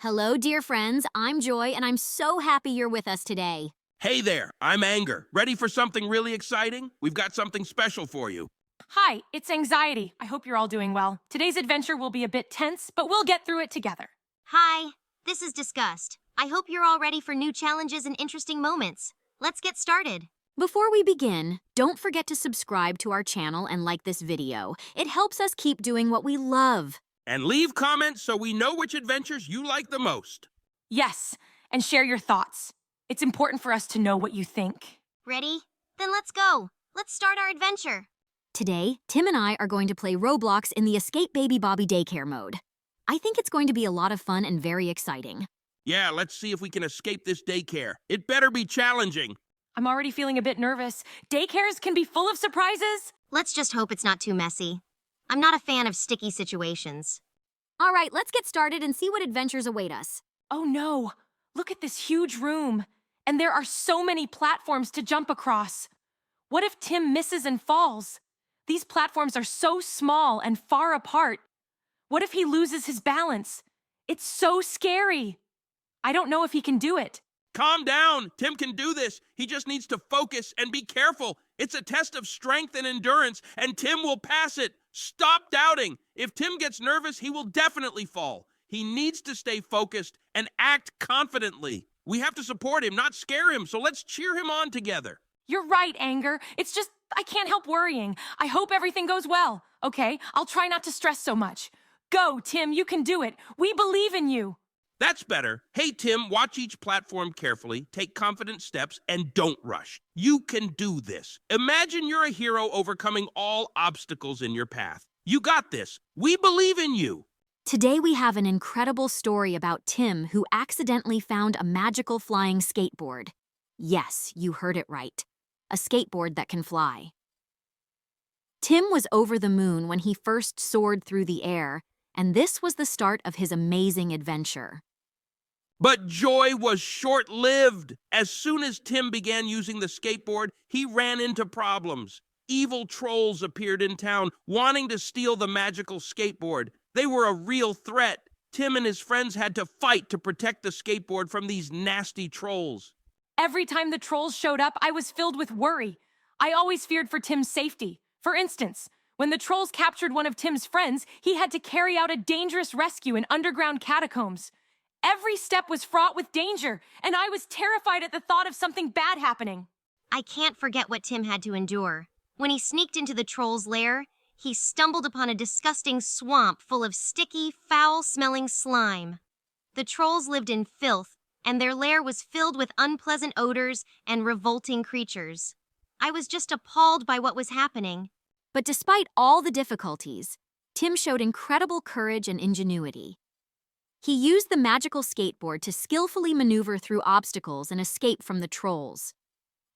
Hello, dear friends. I'm Joy, and I'm so happy you're with us today. Hey there, I'm Anger. Ready for something really exciting? We've got something special for you. Hi, it's Anxiety. I hope you're all doing well. Today's adventure will be a bit tense, but we'll get through it together. Hi, this is Disgust. I hope you're all ready for new challenges and interesting moments. Let's get started. Before we begin, don't forget to subscribe to our channel and like this video. It helps us keep doing what we love. And leave comments so we know which adventures you like the most. Yes, and share your thoughts. It's important for us to know what you think. Ready? Then let's go. Let's start our adventure. Today, Tim and I are going to play Roblox in the Escape Baby Bobby Daycare mode. I think it's going to be a lot of fun and very exciting. Yeah, let's see if we can escape this daycare. It better be challenging. I'm already feeling a bit nervous. Daycares can be full of surprises. Let's just hope it's not too messy. I'm not a fan of sticky situations. All right, let's get started and see what adventures await us. Oh no, look at this huge room. And there are so many platforms to jump across. What if Tim misses and falls? These platforms are so small and far apart. What if he loses his balance? It's so scary. I don't know if he can do it. Calm down. Tim can do this. He just needs to focus and be careful. It's a test of strength and endurance, and Tim will pass it. Stop doubting. If Tim gets nervous, he will definitely fall. He needs to stay focused and act confidently. We have to support him, not scare him, so let's cheer him on together. You're right, Anger. It's just, I can't help worrying. I hope everything goes well. Okay, I'll try not to stress so much. Go, Tim, you can do it. We believe in you. That's better. Hey, Tim, watch each platform carefully, take confident steps, and don't rush. You can do this. Imagine you're a hero overcoming all obstacles in your path. You got this. We believe in you. Today we have an incredible story about Tim who accidentally found a magical flying skateboard. Yes, you heard it right. A skateboard that can fly. Tim was over the moon when he first soared through the air, and this was the start of his amazing adventure. But joy was short-lived. As soon as Tim began using the skateboard, he ran into problems. Evil trolls appeared in town, wanting to steal the magical skateboard. They were a real threat. Tim and his friends had to fight to protect the skateboard from these nasty trolls. Every time the trolls showed up, I was filled with worry. I always feared for Tim's safety. For instance, when the trolls captured one of Tim's friends, he had to carry out a dangerous rescue in underground catacombs. Every step was fraught with danger, and I was terrified at the thought of something bad happening. I can't forget what Tim had to endure. When he sneaked into the troll's lair, he stumbled upon a disgusting swamp full of sticky, foul-smelling slime. The trolls lived in filth, and their lair was filled with unpleasant odors and revolting creatures. I was just appalled by what was happening. But despite all the difficulties, Tim showed incredible courage and ingenuity. He used the magical skateboard to skillfully maneuver through obstacles and escape from the trolls.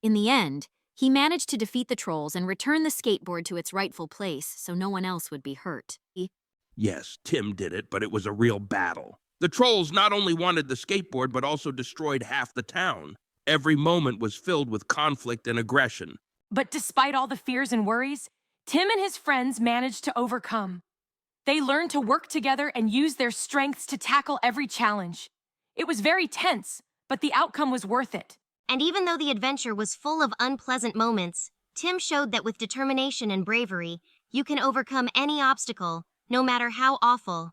In the end, he managed to defeat the trolls and return the skateboard to its rightful place so no one else would be hurt. Yes, Tim did it, but it was a real battle. The trolls not only wanted the skateboard, but also destroyed half the town. Every moment was filled with conflict and aggression. But despite all the fears and worries, Tim and his friends managed to overcome. They learned to work together and use their strengths to tackle every challenge. It was very tense, but the outcome was worth it. And even though the adventure was full of unpleasant moments, Tim showed that with determination and bravery, you can overcome any obstacle, no matter how awful.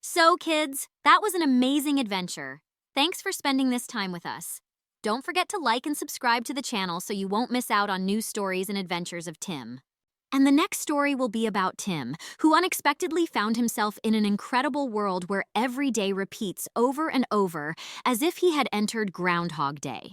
So, kids, that was an amazing adventure. Thanks for spending this time with us. Don't forget to like and subscribe to the channel so you won't miss out on new stories and adventures of Tim. And the next story will be about Tim, who unexpectedly found himself in an incredible world where every day repeats over and over as if he had entered Groundhog Day.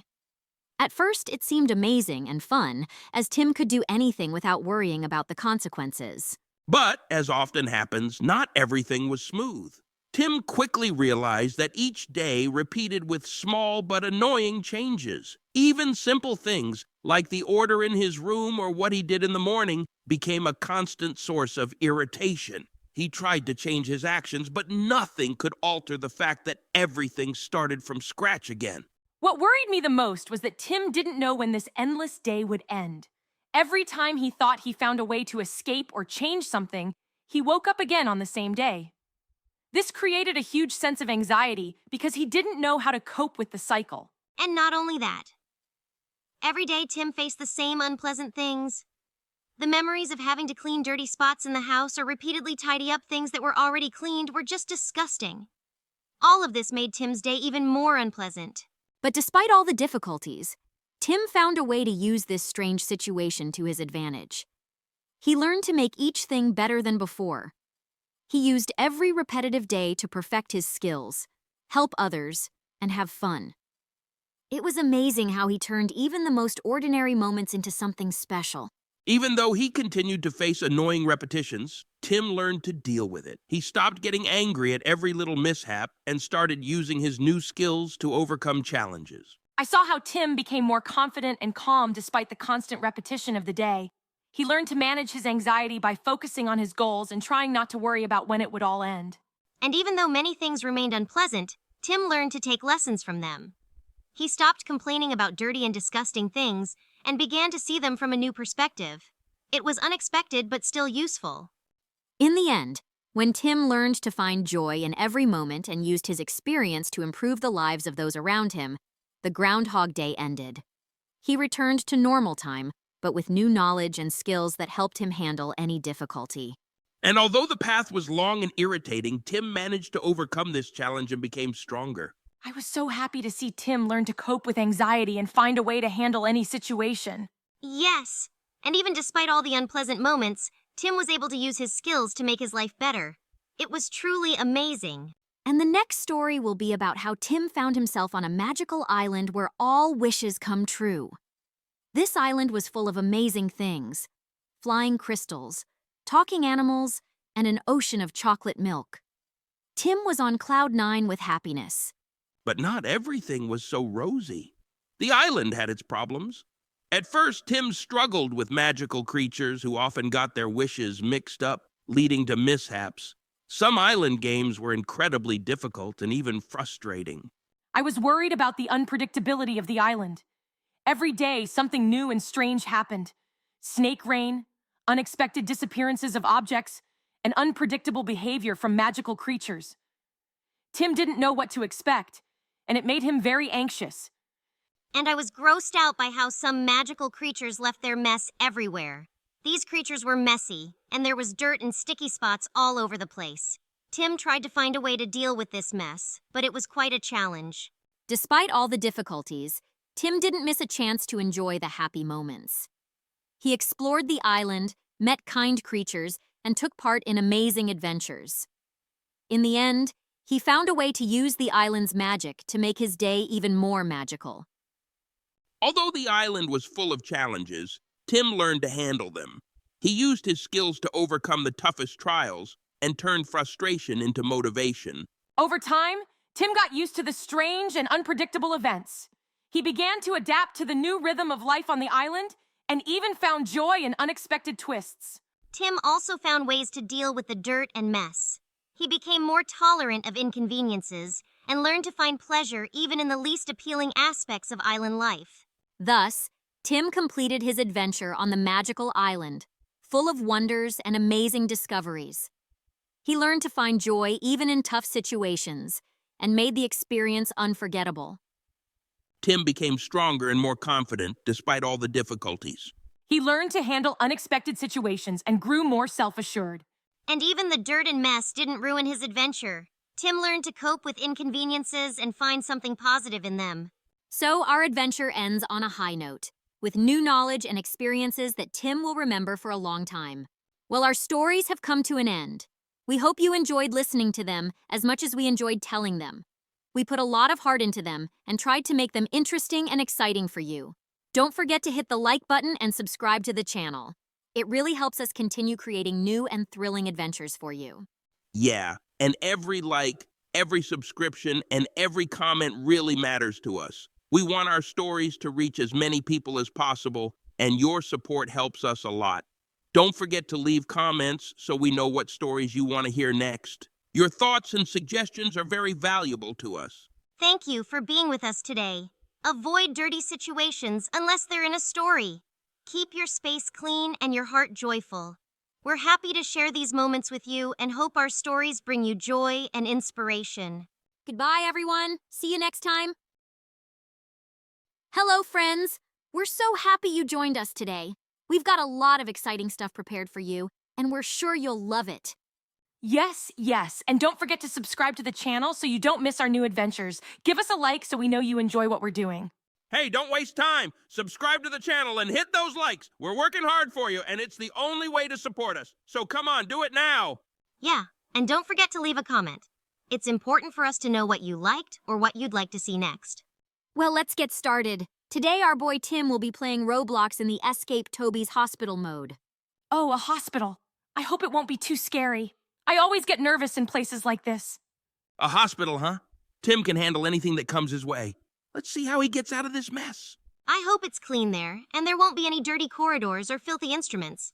At first, it seemed amazing and fun, as Tim could do anything without worrying about the consequences. But, as often happens, not everything was smooth. Tim quickly realized that each day repeated with small but annoying changes. Even simple things, like the order in his room or what he did in the morning, became a constant source of irritation. He tried to change his actions, but nothing could alter the fact that everything started from scratch again. What worried me the most was that Tim didn't know when this endless day would end. Every time he thought he found a way to escape or change something, he woke up again on the same day. This created a huge sense of anxiety because he didn't know how to cope with the cycle. And not only that, every day Tim faced the same unpleasant things. The memories of having to clean dirty spots in the house or repeatedly tidy up things that were already cleaned were just disgusting. All of this made Tim's day even more unpleasant. But despite all the difficulties, Tim found a way to use this strange situation to his advantage. He learned to make each thing better than before. He used every repetitive day to perfect his skills, help others, and have fun. It was amazing how he turned even the most ordinary moments into something special. Even though he continued to face annoying repetitions, Tim learned to deal with it. He stopped getting angry at every little mishap and started using his new skills to overcome challenges. I saw how Tim became more confident and calm despite the constant repetition of the day. He learned to manage his anxiety by focusing on his goals and trying not to worry about when it would all end. And even though many things remained unpleasant, Tim learned to take lessons from them. He stopped complaining about dirty and disgusting things and began to see them from a new perspective. It was unexpected but still useful. In the end, when Tim learned to find joy in every moment and used his experience to improve the lives of those around him, the Groundhog Day ended. He returned to normal time, but with new knowledge and skills that helped him handle any difficulty. And although the path was long and irritating, Tim managed to overcome this challenge and became stronger. I was so happy to see Tim learn to cope with anxiety and find a way to handle any situation. Yes, and even despite all the unpleasant moments, Tim was able to use his skills to make his life better. It was truly amazing. And the next story will be about how Tim found himself on a magical island where all wishes come true. This island was full of amazing things: flying crystals, talking animals, and an ocean of chocolate milk. Tim was on cloud 9 with happiness. But not everything was so rosy. The island had its problems. At first, Tim struggled with magical creatures who often got their wishes mixed up, leading to mishaps. Some island games were incredibly difficult and even frustrating. I was worried about the unpredictability of the island. Every day, something new and strange happened. Snake rain, unexpected disappearances of objects, and unpredictable behavior from magical creatures. Tim didn't know what to expect, and it made him very anxious. And I was grossed out by how some magical creatures left their mess everywhere. These creatures were messy, and there was dirt and sticky spots all over the place. Tim tried to find a way to deal with this mess, but it was quite a challenge. Despite all the difficulties, Tim didn't miss a chance to enjoy the happy moments. He explored the island, met kind creatures, and took part in amazing adventures. In the end, he found a way to use the island's magic to make his day even more magical. Although the island was full of challenges, Tim learned to handle them. He used his skills to overcome the toughest trials and turned frustration into motivation. Over time, Tim got used to the strange and unpredictable events. He began to adapt to the new rhythm of life on the island and even found joy in unexpected twists. Tim also found ways to deal with the dirt and mess. He became more tolerant of inconveniences and learned to find pleasure even in the least appealing aspects of island life. Thus, Tim completed his adventure on the magical island, full of wonders and amazing discoveries. He learned to find joy even in tough situations and made the experience unforgettable. Tim became stronger and more confident despite all the difficulties. He learned to handle unexpected situations and grew more self-assured. And even the dirt and mess didn't ruin his adventure. Tim learned to cope with inconveniences and find something positive in them. So our adventure ends on a high note, with new knowledge and experiences that Tim will remember for a long time. Well, our stories have come to an end. We hope you enjoyed listening to them as much as we enjoyed telling them. We put a lot of heart into them and tried to make them interesting and exciting for you. Don't forget to hit the like button and subscribe to the channel. It really helps us continue creating new and thrilling adventures for you. Yeah, and every like, every subscription, and every comment really matters to us. We want our stories to reach as many people as possible, and your support helps us a lot. Don't forget to leave comments so we know what stories you want to hear next. Your thoughts and suggestions are very valuable to us. Thank you for being with us today. Avoid dirty situations unless they're in a story. Keep your space clean and your heart joyful. We're happy to share these moments with you and hope our stories bring you joy and inspiration. Goodbye, everyone. See you next time. Hello, friends. We're so happy you joined us today. We've got a lot of exciting stuff prepared for you, and we're sure you'll love it. Yes, yes. And don't forget to subscribe to the channel so you don't miss our new adventures. Give us a like so we know you enjoy what we're doing. Hey, don't waste time. Subscribe to the channel and hit those likes. We're working hard for you, and it's the only way to support us. So come on, do it now. Yeah, and don't forget to leave a comment. It's important for us to know what you liked or what you'd like to see next. Well, let's get started. Today, our boy Tim will be playing Roblox in the Escape Toby's Hospital mode. Oh, a hospital. I hope it won't be too scary. I always get nervous in places like this. A hospital, huh? Tim can handle anything that comes his way. Let's see how he gets out of this mess. I hope it's clean there, and there won't be any dirty corridors or filthy instruments.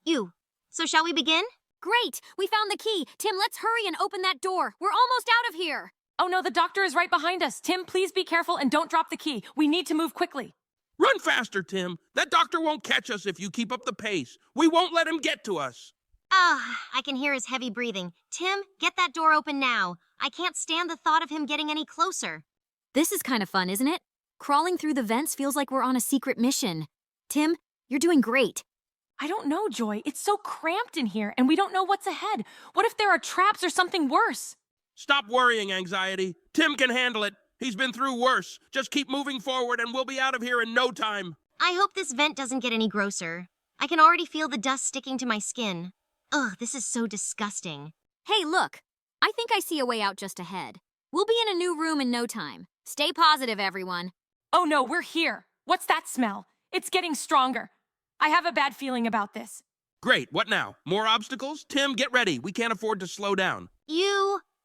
So shall we begin? Great! We found the key. Tim, let's hurry and open that door. We're almost out of here. Oh no, the doctor is right behind us. Tim, please be careful and don't drop the key. We need to move quickly. Run faster, Tim. That doctor won't catch us if you keep up the pace. We won't let him get to us. I can hear his heavy breathing. Tim, get that door open now. I can't stand the thought of him getting any closer. This is kind of fun, isn't it? Crawling through the vents feels like we're on a secret mission. Tim, you're doing great. I don't know, Joy. It's so cramped in here and we don't know what's ahead. What if there are traps or something worse? Stop worrying, Anxiety. Tim can handle it. He's been through worse. Just keep moving forward and we'll be out of here in no time. I hope this vent doesn't get any grosser. I can already feel the dust sticking to my skin. Ugh, this is so disgusting. Hey, look. I think I see a way out just ahead. We'll be in a new room in no time. Stay positive, everyone. Oh no, we're here. What's that smell? It's getting stronger. I have a bad feeling about this. Great, what now? More obstacles? Tim, get ready. We can't afford to slow down.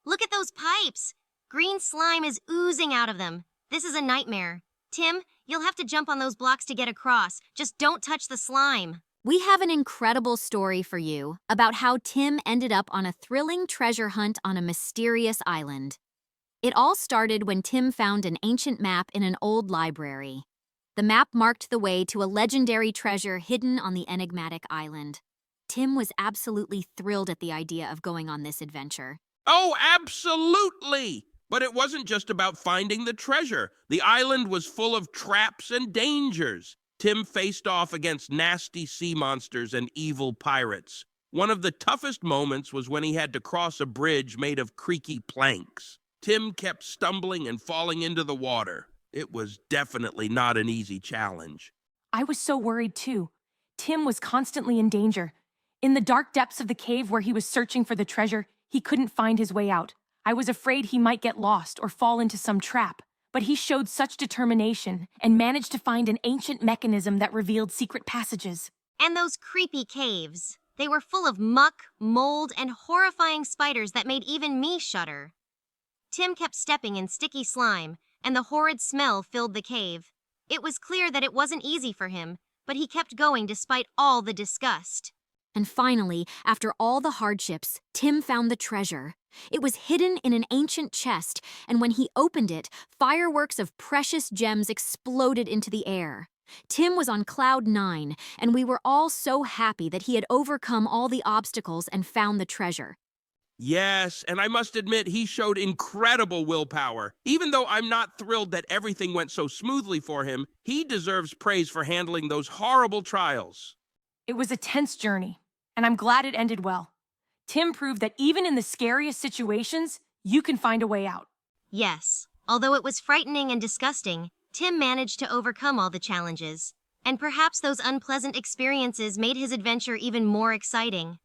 Look at those pipes. Green slime is oozing out of them. This is a nightmare. Tim, you'll have to jump on those blocks to get across. Just don't touch the slime. We have an incredible story for you about how Tim ended up on a thrilling treasure hunt on a mysterious island. It all started when Tim found an ancient map in an old library. The map marked the way to a legendary treasure hidden on the enigmatic island. Tim was absolutely thrilled at the idea of going on this adventure. Oh, absolutely! But it wasn't just about finding the treasure. The island was full of traps and dangers. Tim faced off against nasty sea monsters and evil pirates. One of the toughest moments was when he had to cross a bridge made of creaky planks. Tim kept stumbling and falling into the water. It was definitely not an easy challenge. I was so worried too. Tim was constantly in danger. In the dark depths of the cave where he was searching for the treasure, he couldn't find his way out. I was afraid he might get lost or fall into some trap. But he showed such determination and managed to find an ancient mechanism that revealed secret passages. And those creepy caves. They were full of muck, mold, and horrifying spiders that made even me shudder. Tim kept stepping in sticky slime, and the horrid smell filled the cave. It was clear that it wasn't easy for him, but he kept going despite all the disgust. And finally, after all the hardships, Tim found the treasure. It was hidden in an ancient chest, and when he opened it, fireworks of precious gems exploded into the air. Tim was on cloud 9, and we were all so happy that he had overcome all the obstacles and found the treasure. Yes, and I must admit he showed incredible willpower. Even though I'm not thrilled that everything went so smoothly for him, he deserves praise for handling those horrible trials. It was a tense journey, and I'm glad it ended well. Tim proved that even in the scariest situations, you can find a way out. Yes, although it was frightening and disgusting, Tim managed to overcome all the challenges. And perhaps those unpleasant experiences made his adventure even more exciting.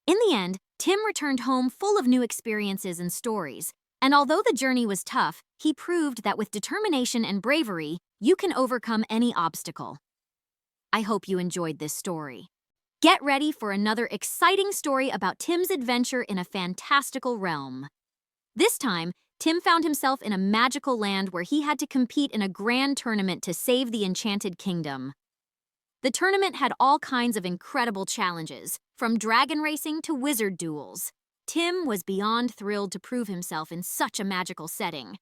In the end, Tim returned home full of new experiences and stories. And although the journey was tough, he proved that with determination and bravery, you can overcome any obstacle. I hope you enjoyed this story. Get ready for another exciting story about Tim's adventure in a fantastical realm. This time, Tim found himself in a magical land where he had to compete in a grand tournament to save the Enchanted Kingdom. The tournament had all kinds of incredible challenges, from dragon racing to wizard duels. Tim was beyond thrilled to prove himself in such a magical setting.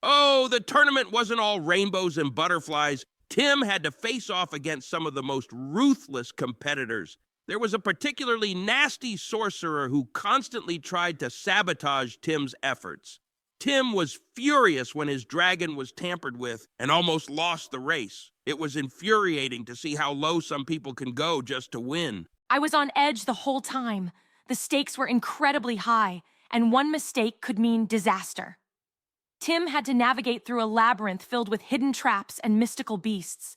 Oh, the tournament wasn't all rainbows and butterflies. Tim had to face off against some of the most ruthless competitors. There was a particularly nasty sorcerer who constantly tried to sabotage Tim's efforts. Tim was furious when his dragon was tampered with and almost lost the race. It was infuriating to see how low some people can go just to win. I was on edge the whole time. The stakes were incredibly high, and one mistake could mean disaster. Tim had to navigate through a labyrinth filled with hidden traps and mystical beasts.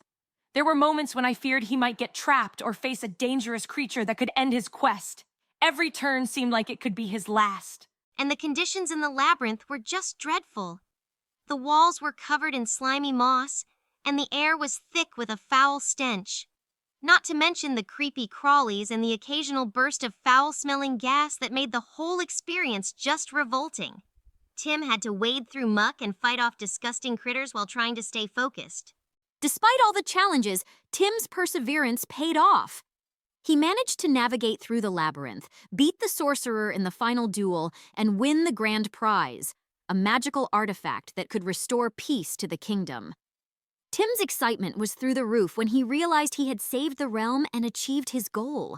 There were moments when I feared he might get trapped or face a dangerous creature that could end his quest. Every turn seemed like it could be his last. And the conditions in the labyrinth were just dreadful. The walls were covered in slimy moss, and the air was thick with a foul stench. Not to mention the creepy crawlies and the occasional burst of foul-smelling gas that made the whole experience just revolting. Tim had to wade through muck and fight off disgusting critters while trying to stay focused. Despite all the challenges, Tim's perseverance paid off. He managed to navigate through the labyrinth, beat the sorcerer in the final duel, and win the grand prize, a magical artifact that could restore peace to the kingdom. Tim's excitement was through the roof when he realized he had saved the realm and achieved his goal.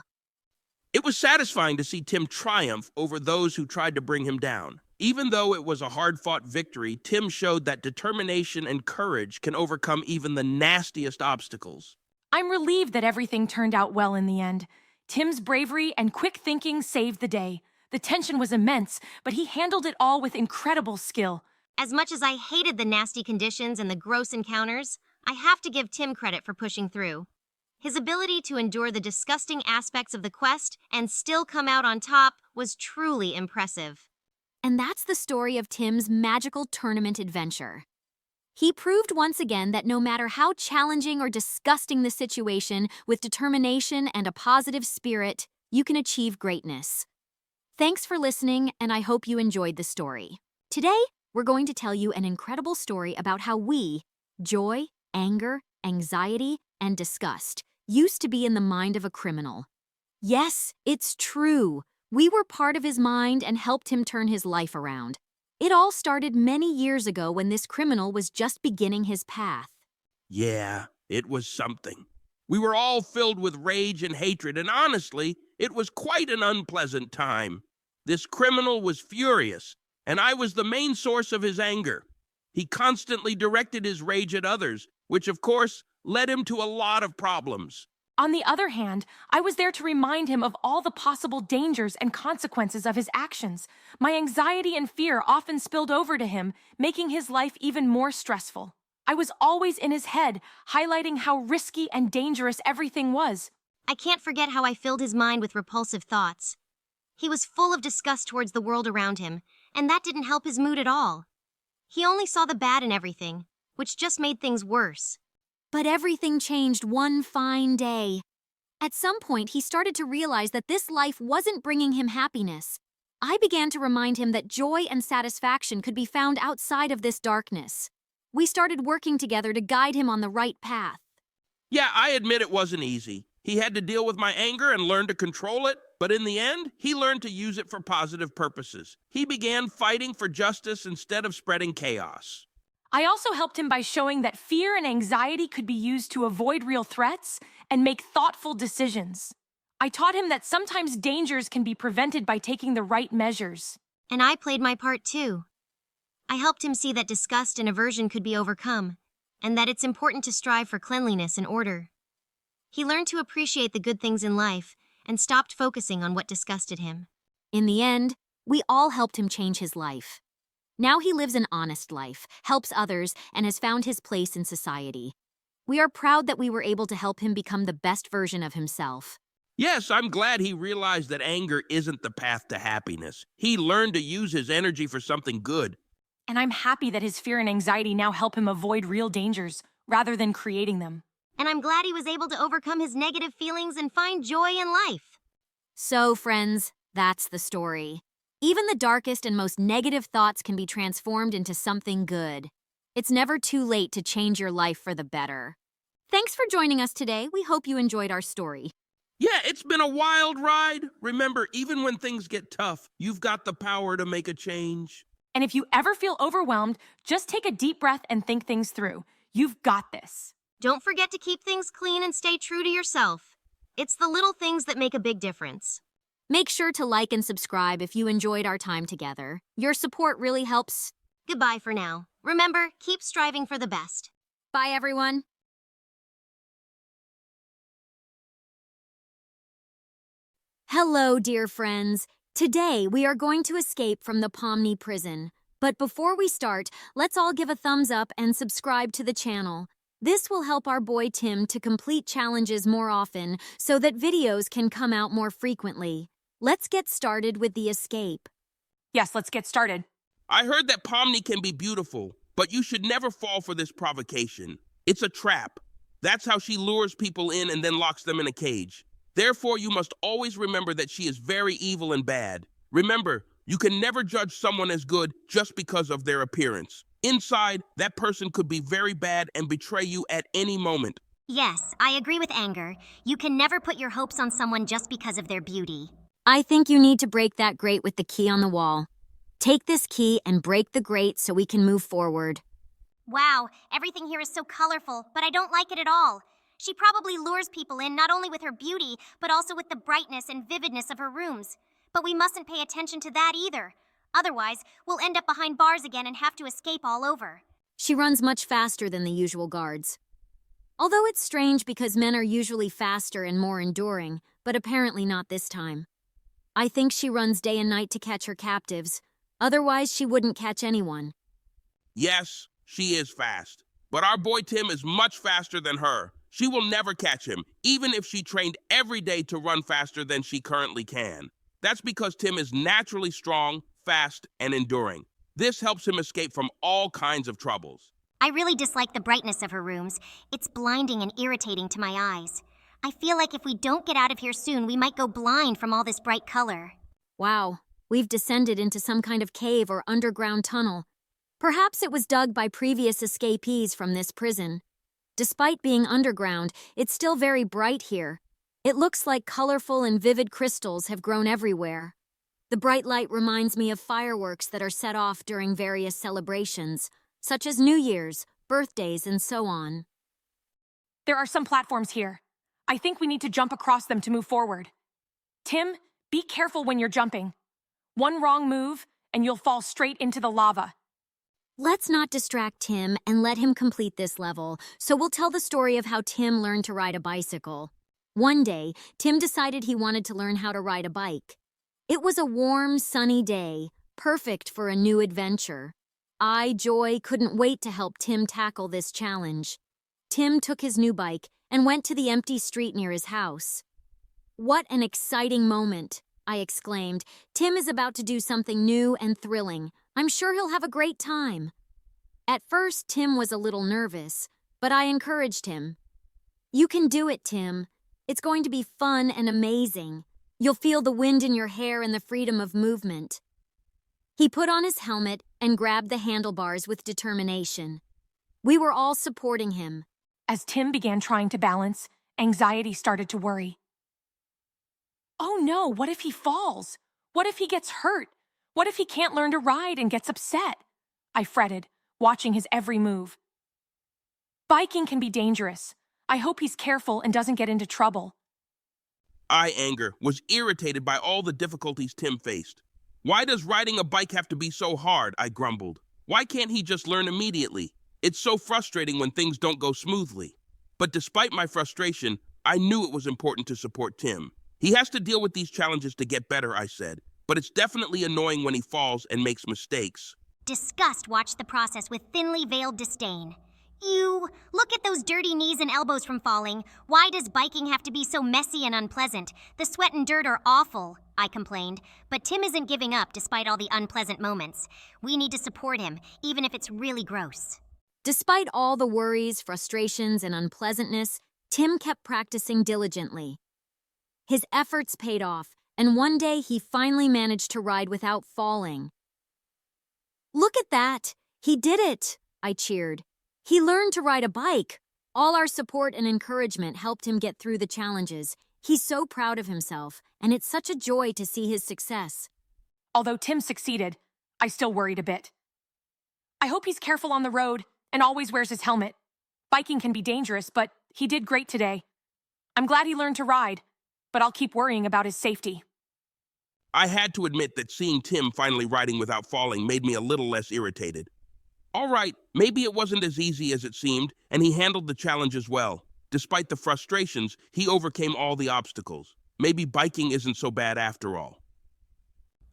It was satisfying to see Tim triumph over those who tried to bring him down. Even though it was a hard-fought victory, Tim showed that determination and courage can overcome even the nastiest obstacles. I'm relieved that everything turned out well in the end. Tim's bravery and quick thinking saved the day. The tension was immense, but he handled it all with incredible skill. As much as I hated the nasty conditions and the gross encounters, I have to give Tim credit for pushing through. His ability to endure the disgusting aspects of the quest and still come out on top was truly impressive. And that's the story of Tim's magical tournament adventure. He proved once again that no matter how challenging or disgusting the situation, with determination and a positive spirit, you can achieve greatness. Thanks for listening, and I hope you enjoyed the story. Today, we're going to tell you an incredible story about how we, joy, anger, anxiety, and disgust, used to be in the mind of a criminal. Yes, it's true. We were part of his mind and helped him turn his life around. It all started many years ago when this criminal was just beginning his path. Yeah, it was something. We were all filled with rage and hatred, and honestly, it was quite an unpleasant time. This criminal was furious, and I was the main source of his anger. He constantly directed his rage at others, which of course led him to a lot of problems. On the other hand, I was there to remind him of all the possible dangers and consequences of his actions. My anxiety and fear often spilled over to him, making his life even more stressful. I was always in his head, highlighting how risky and dangerous everything was. I can't forget how I filled his mind with repulsive thoughts. He was full of disgust towards the world around him, and that didn't help his mood at all. He only saw the bad in everything, which just made things worse. But everything changed one fine day. At some point, he started to realize that this life wasn't bringing him happiness. I began to remind him that joy and satisfaction could be found outside of this darkness. We started working together to guide him on the right path. Yeah, I admit it wasn't easy. He had to deal with my anger and learn to control it, but in the end, he learned to use it for positive purposes. He began fighting for justice instead of spreading chaos. I also helped him by showing that fear and anxiety could be used to avoid real threats and make thoughtful decisions. I taught him that sometimes dangers can be prevented by taking the right measures. And I played my part too. I helped him see that disgust and aversion could be overcome, and that it's important to strive for cleanliness and order. He learned to appreciate the good things in life and stopped focusing on what disgusted him. In the end, we all helped him change his life. Now he lives an honest life, helps others, and has found his place in society. We are proud that we were able to help him become the best version of himself. Yes, I'm glad he realized that anger isn't the path to happiness. He learned to use his energy for something good. And I'm happy that his fear and anxiety now help him avoid real dangers, rather than creating them. And I'm glad he was able to overcome his negative feelings and find joy in life. So, friends, that's the story. Even the darkest and most negative thoughts can be transformed into something good. It's never too late to change your life for the better. Thanks for joining us today. We hope you enjoyed our story. Yeah, it's been a wild ride. Remember, even when things get tough, you've got the power to make a change. And if you ever feel overwhelmed, just take a deep breath and think things through. You've got this. Don't forget to keep things clean and stay true to yourself. It's the little things that make a big difference. Make sure to like and subscribe if you enjoyed our time together. Your support really helps. Goodbye for now. Remember, keep striving for the best. Bye, everyone. Hello, dear friends. Today, we are going to escape from the Pomni prison. But before we start, let's all give a thumbs up and subscribe to the channel. This will help our boy Tim to complete challenges more often so that videos can come out more frequently. Let's get started with the escape. Yes, let's get started. I heard that Pomni can be beautiful, but you should never fall for this provocation. It's a trap. That's how she lures people in and then locks them in a cage. Therefore, you must always remember that she is very evil and bad. Remember, you can never judge someone as good just because of their appearance. Inside, that person could be very bad and betray you at any moment. Yes, I agree with Anger. You can never put your hopes on someone just because of their beauty. I think you need to break that grate with the key on the wall. Take this key and break the grate so we can move forward. Wow, everything here is so colorful, but I don't like it at all. She probably lures people in not only with her beauty, but also with the brightness and vividness of her rooms. But we mustn't pay attention to that either. Otherwise, we'll end up behind bars again and have to escape all over. She runs much faster than the usual guards. Although it's strange because men are usually faster and more enduring, but apparently not this time. I think she runs day and night to catch her captives. Otherwise, she wouldn't catch anyone. Yes, she is fast. But our boy Tim is much faster than her. She will never catch him, even if she trained every day to run faster than she currently can. That's because Tim is naturally strong, fast, and enduring. This helps him escape from all kinds of troubles. I really dislike the brightness of her rooms. It's blinding and irritating to my eyes. I feel like if we don't get out of here soon, we might go blind from all this bright color. Wow, we've descended into some kind of cave or underground tunnel. Perhaps it was dug by previous escapees from this prison. Despite being underground, it's still very bright here. It looks like colorful and vivid crystals have grown everywhere. The bright light reminds me of fireworks that are set off during various celebrations, such as New Year's, birthdays, and so on. There are some platforms here. I think we need to jump across them to move forward. Tim, be careful when you're jumping. One wrong move, and you'll fall straight into the lava. Let's not distract Tim and let him complete this level, so we'll tell the story of how Tim learned to ride a bicycle. One day, Tim decided he wanted to learn how to ride a bike. It was a warm, sunny day, perfect for a new adventure. I, Joy, couldn't wait to help Tim tackle this challenge. Tim took his new bike and went to the empty street near his house. "What an exciting moment," I exclaimed. "Tim is about to do something new and thrilling. I'm sure he'll have a great time." At first, Tim was a little nervous, but I encouraged him. "You can do it, Tim. It's going to be fun and amazing. You'll feel the wind in your hair and the freedom of movement." He put on his helmet and grabbed the handlebars with determination. We were all supporting him. As Tim began trying to balance, anxiety started to worry. Oh no, what if he falls? What if he gets hurt? What if he can't learn to ride and gets upset? I fretted, watching his every move. Biking can be dangerous. I hope he's careful and doesn't get into trouble. I, Anger, was irritated by all the difficulties Tim faced. Why does riding a bike have to be so hard? I grumbled. Why can't he just learn immediately? It's so frustrating when things don't go smoothly. But despite my frustration, I knew it was important to support Tim. He has to deal with these challenges to get better, I said. But it's definitely annoying when he falls and makes mistakes. Disgust watched the process with thinly veiled disdain. Ew, look at those dirty knees and elbows from falling. Why does biking have to be so messy and unpleasant? The sweat and dirt are awful, I complained. But Tim isn't giving up despite all the unpleasant moments. We need to support him, even if it's really gross. Despite all the worries, frustrations, and unpleasantness, Tim kept practicing diligently. His efforts paid off, and one day he finally managed to ride without falling. "Look at that! He did it!" I cheered. "He learned to ride a bike." All our support and encouragement helped him get through the challenges. He's so proud of himself, and it's such a joy to see his success. Although Tim succeeded, I still worried a bit. I hope he's careful on the road and always wears his helmet. Biking can be dangerous, but he did great today. I'm glad he learned to ride, but I'll keep worrying about his safety. I had to admit that seeing Tim finally riding without falling made me a little less irritated. All right, maybe it wasn't as easy as it seemed, and he handled the challenge as well. Despite the frustrations, he overcame all the obstacles. Maybe biking isn't so bad after all.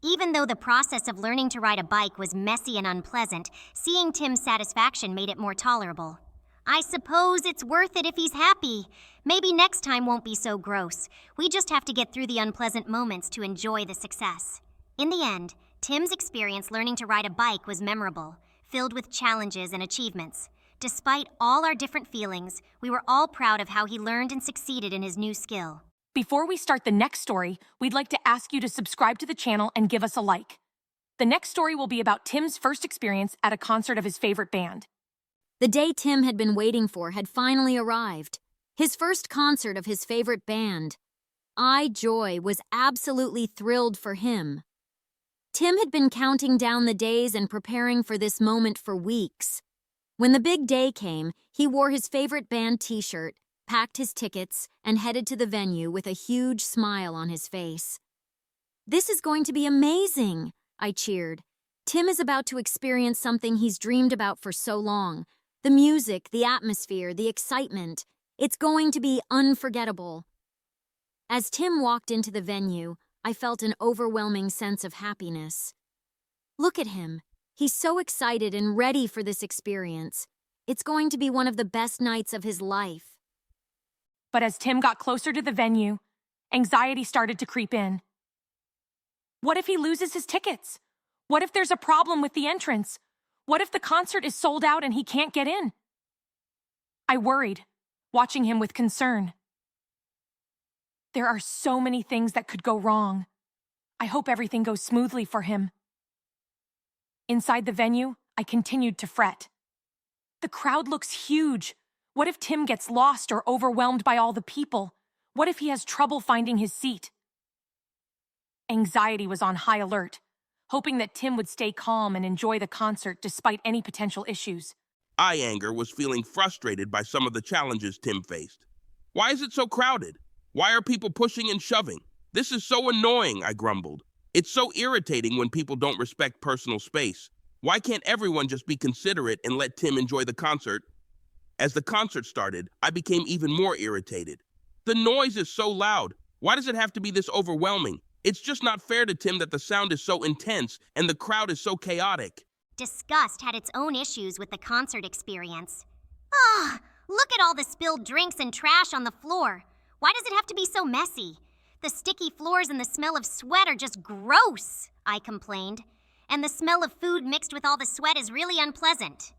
Even though the process of learning to ride a bike was messy and unpleasant, seeing Tim's satisfaction made it more tolerable. I suppose it's worth it if he's happy. Maybe next time won't be so gross. We just have to get through the unpleasant moments to enjoy the success. In the end, Tim's experience learning to ride a bike was memorable, filled with challenges and achievements. Despite all our different feelings, we were all proud of how he learned and succeeded in his new skill. Before we start the next story, we'd like to ask you to subscribe to the channel and give us a like. The next story will be about Tim's first experience at a concert of his favorite band. The day Tim had been waiting for had finally arrived. His first concert of his favorite band. Joy was absolutely thrilled for him. Tim had been counting down the days and preparing for this moment for weeks. When the big day came, he wore his favorite band t-shirt, packed his tickets, and headed to the venue with a huge smile on his face. "This is going to be amazing," I cheered. Tim is about to experience something he's dreamed about for so long. The music, the atmosphere, the excitement. It's going to be unforgettable. As Tim walked into the venue, I felt an overwhelming sense of happiness. Look at him. He's so excited and ready for this experience. It's going to be one of the best nights of his life. But as Tim got closer to the venue, anxiety started to creep in. What if he loses his tickets? What if there's a problem with the entrance? What if the concert is sold out and he can't get in? I worried, watching him with concern. There are so many things that could go wrong. I hope everything goes smoothly for him. Inside the venue, I continued to fret. The crowd looks huge. What if Tim gets lost or overwhelmed by all the people? What if he has trouble finding his seat? Anxiety was on high alert, hoping that Tim would stay calm and enjoy the concert despite any potential issues. Anger was feeling frustrated by some of the challenges Tim faced. Why is it so crowded? Why are people pushing and shoving? This is so annoying, I grumbled. It's so irritating when people don't respect personal space. Why can't everyone just be considerate and let Tim enjoy the concert? As the concert started, I became even more irritated. The noise is so loud. Why does it have to be this overwhelming? It's just not fair to Tim that the sound is so intense and the crowd is so chaotic. Disgust had its own issues with the concert experience. Look at all the spilled drinks and trash on the floor. Why does it have to be so messy? The sticky floors and the smell of sweat are just gross, I complained. And the smell of food mixed with all the sweat is really unpleasant.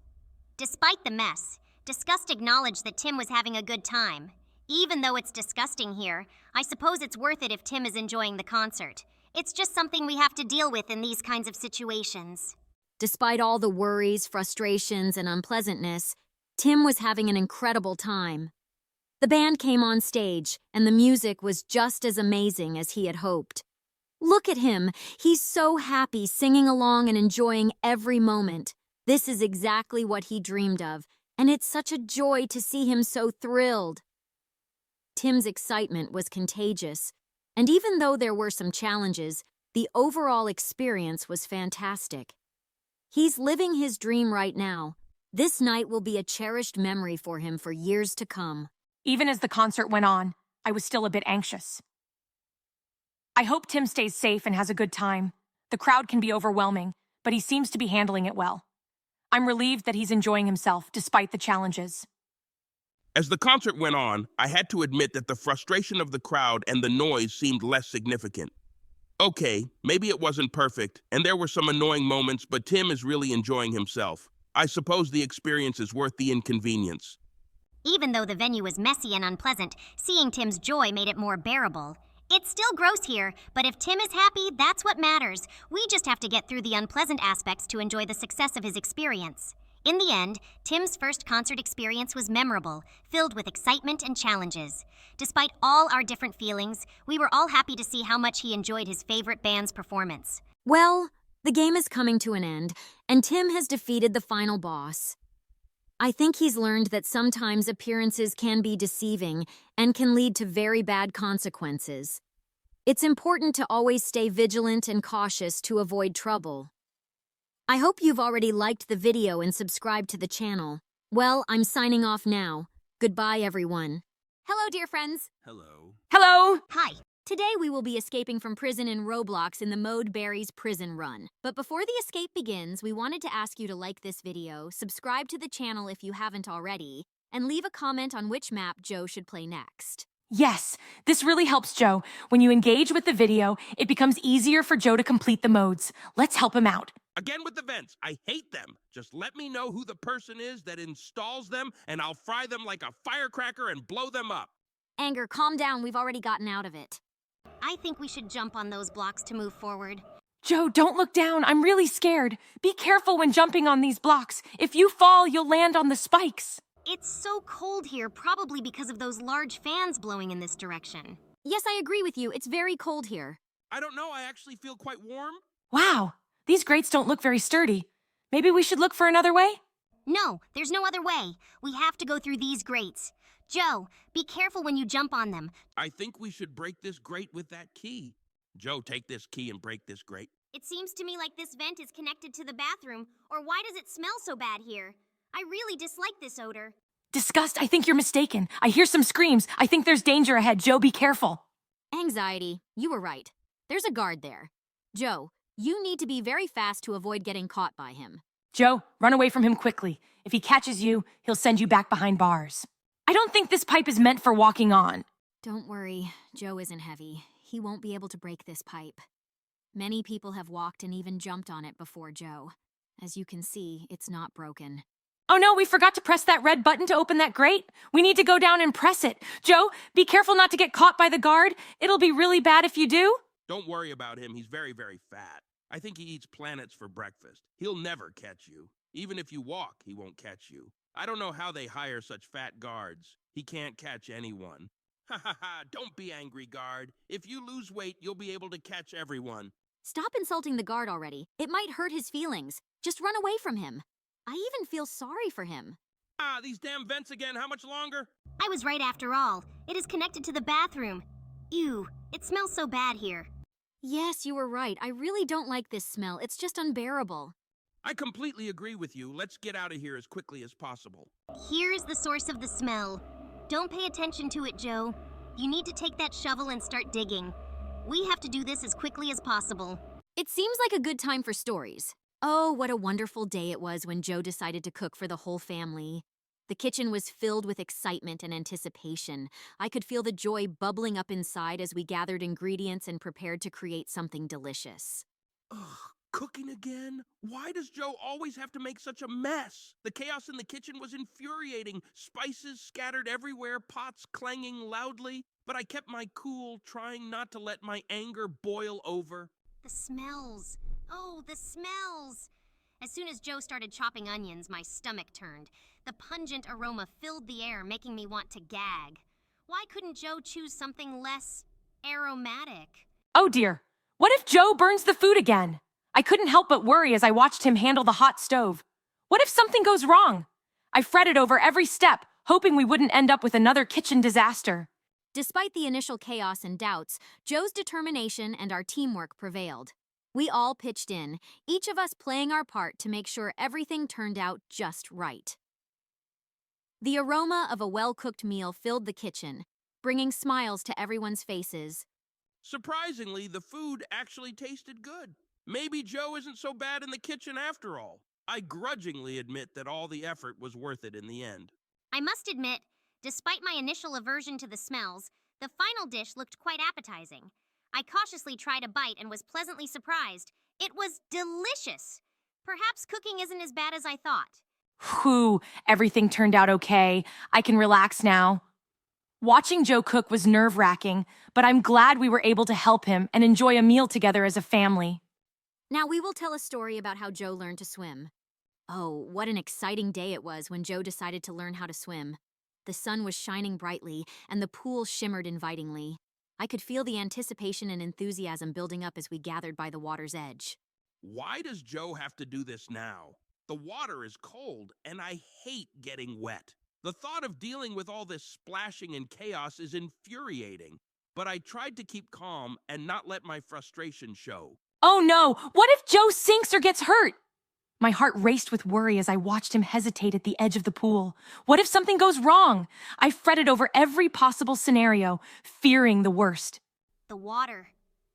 Despite the mess, Disgust acknowledged that Tim was having a good time. Even though it's disgusting here, I suppose it's worth it if Tim is enjoying the concert. It's just something we have to deal with in these kinds of situations. Despite all the worries, frustrations, and unpleasantness, Tim was having an incredible time. The band came on stage, and the music was just as amazing as he had hoped. Look at him. He's so happy, singing along and enjoying every moment. This is exactly what he dreamed of, and it's such a joy to see him so thrilled. Tim's excitement was contagious, and even though there were some challenges, the overall experience was fantastic. He's living his dream right now. This night will be a cherished memory for him for years to come. Even as the concert went on, I was still a bit anxious. I hope Tim stays safe and has a good time. The crowd can be overwhelming, but he seems to be handling it well. I'm relieved that he's enjoying himself despite the challenges. As the concert went on, I had to admit that the frustration of the crowd and the noise seemed less significant. Okay, maybe it wasn't perfect, and there were some annoying moments, but Tim is really enjoying himself. I suppose the experience is worth the inconvenience. Even though the venue was messy and unpleasant, seeing Tim's joy made it more bearable. It's still gross here, but if Tim is happy, that's what matters. We just have to get through the unpleasant aspects to enjoy the success of his experience. In the end, Tim's first concert experience was memorable, filled with excitement and challenges. Despite all our different feelings, we were all happy to see how much he enjoyed his favorite band's performance. Well, the game is coming to an end, and Tim has defeated the final boss. I think he's learned that sometimes appearances can be deceiving and can lead to very bad consequences. It's important to always stay vigilant and cautious to avoid trouble. I hope you've already liked the video and subscribed to the channel. Well, I'm signing off now. Goodbye, everyone. Hello, dear friends. Hello. Hello! Hi. Today we will be escaping from prison in Roblox in the Mode Berries prison run. But before the escape begins, we wanted to ask you to like this video, subscribe to the channel if you haven't already, and leave a comment on which map Joe should play next. Yes, this really helps Joe. When you engage with the video, it becomes easier for Joe to complete the modes. Let's help him out. Again with the vents. I hate them. Just let me know who the person is that installs them, and I'll fry them like a firecracker and blow them up. Anger, calm down, we've already gotten out of it. I think we should jump on those blocks to move forward. Joe, don't look down. I'm really scared. Be careful when jumping on these blocks. If you fall, you'll land on the spikes. It's so cold here, probably because of those large fans blowing in this direction. Yes, I agree with you. It's very cold here. I don't know. I actually feel quite warm. Wow, these grates don't look very sturdy. Maybe we should look for another way? No, there's no other way. We have to go through these grates. Joe, be careful when you jump on them. I think we should break this grate with that key. Joe, take this key and break this grate. It seems to me like this vent is connected to the bathroom, or why does it smell so bad here? I really dislike this odor. Disgust, I think you're mistaken. I hear some screams. I think there's danger ahead. Joe, be careful. Anxiety, you were right. There's a guard there. Joe, you need to be very fast to avoid getting caught by him. Joe, run away from him quickly. If he catches you, he'll send you back behind bars. I don't think this pipe is meant for walking on. Don't worry, Joe isn't heavy. He won't be able to break this pipe. Many people have walked and even jumped on it before Joe. As you can see, it's not broken. Oh no, we forgot to press that red button to open that grate. We need to go down and press it. Joe, be careful not to get caught by the guard. It'll be really bad if you do. Don't worry about him. He's very, very fat. I think he eats planets for breakfast. He'll never catch you. Even if you walk, he won't catch you. I don't know how they hire such fat guards. He can't catch anyone. Ha ha ha, don't be angry, guard. If you lose weight, you'll be able to catch everyone. Stop insulting the guard already. It might hurt his feelings. Just run away from him. I even feel sorry for him. Ah, these damn vents again. How much longer? I was right after all. It is connected to the bathroom. Ew, it smells so bad here. Yes, you were right. I really don't like this smell. It's just unbearable. I completely agree with you. Let's get out of here as quickly as possible. Here is the source of the smell. Don't pay attention to it, Joe. You need to take that shovel and start digging. We have to do this as quickly as possible. It seems like a good time for stories. Oh, what a wonderful day it was when Joe decided to cook for the whole family. The kitchen was filled with excitement and anticipation. I could feel the joy bubbling up inside as we gathered ingredients and prepared to create something delicious. Ugh, cooking again? Why does Joe always have to make such a mess? The chaos in the kitchen was infuriating. Spices scattered everywhere, pots clanging loudly. But I kept my cool, trying not to let my anger boil over. The smells. Oh, the smells. As soon as Joe started chopping onions, my stomach turned. The pungent aroma filled the air, making me want to gag. Why couldn't Joe choose something less aromatic? Oh dear, what if Joe burns the food again? I couldn't help but worry as I watched him handle the hot stove. What if something goes wrong? I fretted over every step, hoping we wouldn't end up with another kitchen disaster. Despite the initial chaos and doubts, Joe's determination and our teamwork prevailed. We all pitched in, each of us playing our part to make sure everything turned out just right. The aroma of a well-cooked meal filled the kitchen, bringing smiles to everyone's faces. Surprisingly, the food actually tasted good. Maybe Joe isn't so bad in the kitchen after all. I grudgingly admit that all the effort was worth it in the end. I must admit, despite my initial aversion to the smells, the final dish looked quite appetizing. I cautiously tried a bite and was pleasantly surprised. It was delicious. Perhaps cooking isn't as bad as I thought. Whew, everything turned out okay. I can relax now. Watching Joe cook was nerve-wracking, but I'm glad we were able to help him and enjoy a meal together as a family. Now we will tell a story about how Joe learned to swim. Oh, what an exciting day it was when Joe decided to learn how to swim. The sun was shining brightly, and the pool shimmered invitingly. I could feel the anticipation and enthusiasm building up as we gathered by the water's edge. Why does Joe have to do this now? The water is cold, and I hate getting wet. The thought of dealing with all this splashing and chaos is infuriating, but I tried to keep calm and not let my frustration show. Oh no! What if Joe sinks or gets hurt? My heart raced with worry as I watched him hesitate at the edge of the pool. What if something goes wrong? I fretted over every possible scenario, fearing the worst. The water.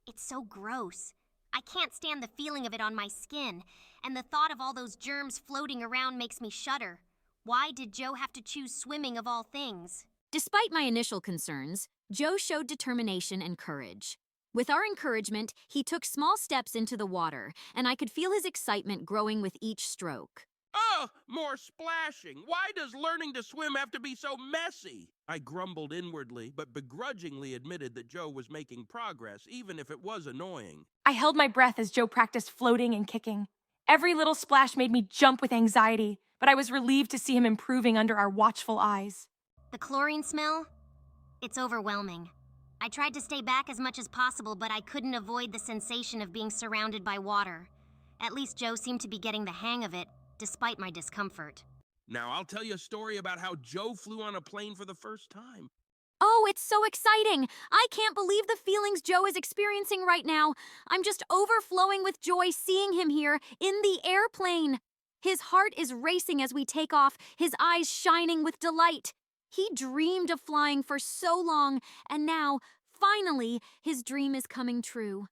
It's so gross. I can't stand the feeling of it on my skin, and the thought of all those germs floating around makes me shudder. Why did Joe have to choose swimming of all things? Despite my initial concerns, Joe showed determination and courage. With our encouragement, he took small steps into the water, and I could feel his excitement growing with each stroke. Oh, more splashing. Why does learning to swim have to be so messy? I grumbled inwardly, but begrudgingly admitted that Joe was making progress, even if it was annoying. I held my breath as Joe practiced floating and kicking. Every little splash made me jump with anxiety, but I was relieved to see him improving under our watchful eyes. The chlorine smell? It's overwhelming. I tried to stay back as much as possible, but I couldn't avoid the sensation of being surrounded by water. At least Joe seemed to be getting the hang of it, despite my discomfort. Now I'll tell you a story about how Joe flew on a plane for the first time. Oh, it's so exciting! I can't believe the feelings Joe is experiencing right now. I'm just overflowing with joy seeing him here in the airplane. His heart is racing as we take off, his eyes shining with delight. He dreamed of flying for so long, and now, finally, his dream is coming true.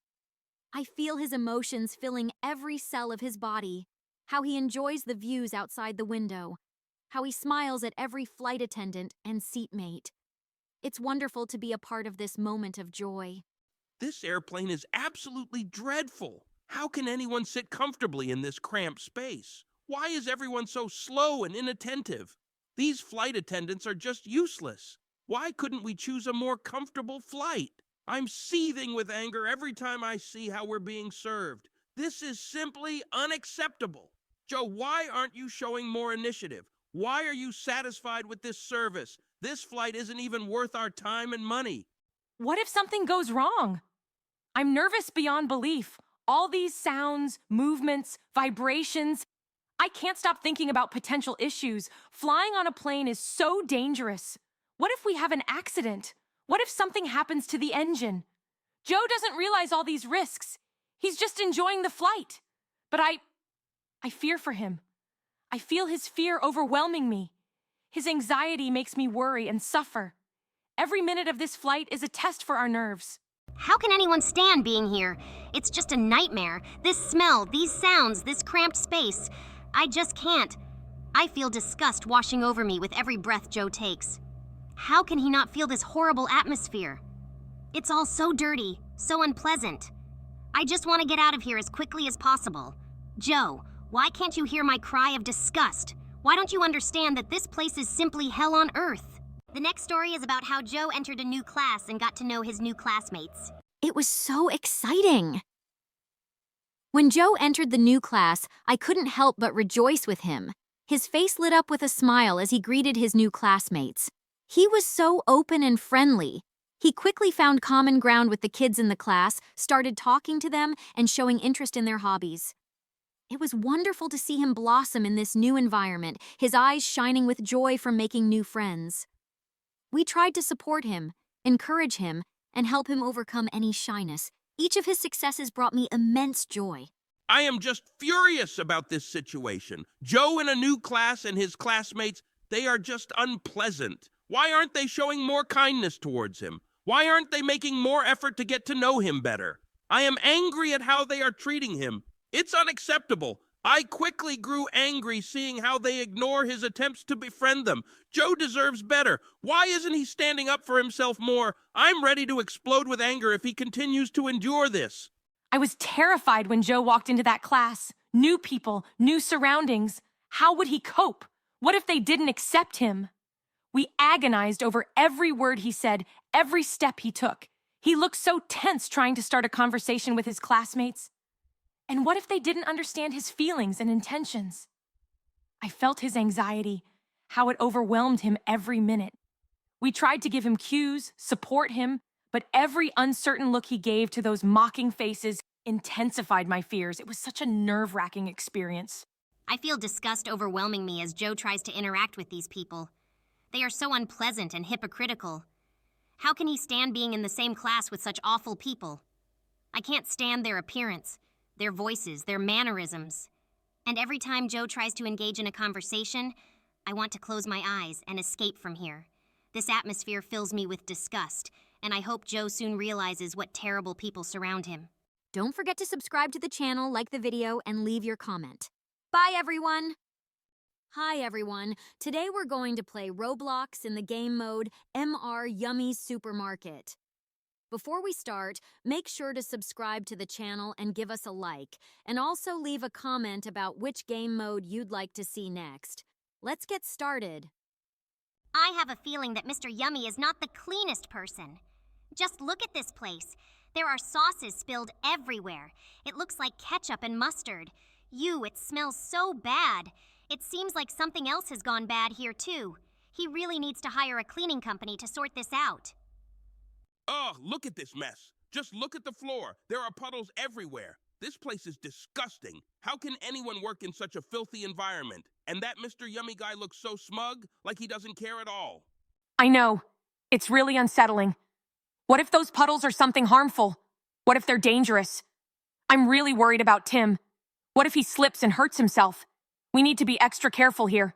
I feel his emotions filling every cell of his body. How he enjoys the views outside the window. How he smiles at every flight attendant and seatmate. It's wonderful to be a part of this moment of joy. This airplane is absolutely dreadful. How can anyone sit comfortably in this cramped space? Why is everyone so slow and inattentive? These flight attendants are just useless. Why couldn't we choose a more comfortable flight? I'm seething with anger every time I see how we're being served. This is simply unacceptable. Joe, why aren't you showing more initiative? Why are you satisfied with this service? This flight isn't even worth our time and money. What if something goes wrong? I'm nervous beyond belief. All these sounds, movements, vibrations. I can't stop thinking about potential issues. Flying on a plane is so dangerous. What if we have an accident? What if something happens to the engine? Joe doesn't realize all these risks. He's just enjoying the flight. But I fear for him. I feel his fear overwhelming me. His anxiety makes me worry and suffer. Every minute of this flight is a test for our nerves. How can anyone stand being here? It's just a nightmare. This smell, these sounds, this cramped space. I just can't. I feel disgust washing over me with every breath Joe takes. How can he not feel this horrible atmosphere? It's all so dirty, so unpleasant. I just want to get out of here as quickly as possible. Joe, why can't you hear my cry of disgust? Why don't you understand that this place is simply hell on earth? The next story is about how Joe entered a new class and got to know his new classmates. It was so exciting. When Joe entered the new class, I couldn't help but rejoice with him. His face lit up with a smile as he greeted his new classmates. He was so open and friendly. He quickly found common ground with the kids in the class, started talking to them, and showing interest in their hobbies. It was wonderful to see him blossom in this new environment, his eyes shining with joy from making new friends. We tried to support him, encourage him, and help him overcome any shyness. Each of his successes brought me immense joy. I am just furious about this situation. Joe in a new class and his classmates, they are just unpleasant. Why aren't they showing more kindness towards him? Why aren't they making more effort to get to know him better? I am angry at how they are treating him. It's unacceptable. I quickly grew angry seeing how they ignore his attempts to befriend them. Joe deserves better. Why isn't he standing up for himself more? I'm ready to explode with anger if he continues to endure this. I was terrified when Joe walked into that class. New people, new surroundings. How would he cope? What if they didn't accept him? We agonized over every word he said, every step he took. He looked so tense trying to start a conversation with his classmates. And what if they didn't understand his feelings and intentions? I felt his anxiety, how it overwhelmed him every minute. We tried to give him cues, support him, but every uncertain look he gave to those mocking faces intensified my fears. It was such a nerve-wracking experience. I feel disgust overwhelming me as Joe tries to interact with these people. They are so unpleasant and hypocritical. How can he stand being in the same class with such awful people? I can't stand their appearance, their voices, their mannerisms. And every time Joe tries to engage in a conversation, I want to close my eyes and escape from here. This atmosphere fills me with disgust, and I hope Joe soon realizes what terrible people surround him. Don't forget to subscribe to the channel, like the video, and leave your comment. Bye, everyone! Hi, everyone. Today we're going to play Roblox in the game mode MR Yummy Supermarket. Before we start, make sure to subscribe to the channel and give us a like, and also leave a comment about which game mode you'd like to see next. Let's get started. I have a feeling that Mr. Yummy is not the cleanest person. Just look at this place. There are sauces spilled everywhere. It looks like ketchup and mustard. It smells so bad. It seems like something else has gone bad here too. He really needs to hire a cleaning company to sort this out. Oh, look at this mess. Just look at the floor. There are puddles everywhere. This place is disgusting. How can anyone work in such a filthy environment? And that Mr. Yummy guy looks so smug, like he doesn't care at all. I know. It's really unsettling. What if those puddles are something harmful? What if they're dangerous? I'm really worried about Tim. What if he slips and hurts himself? We need to be extra careful here.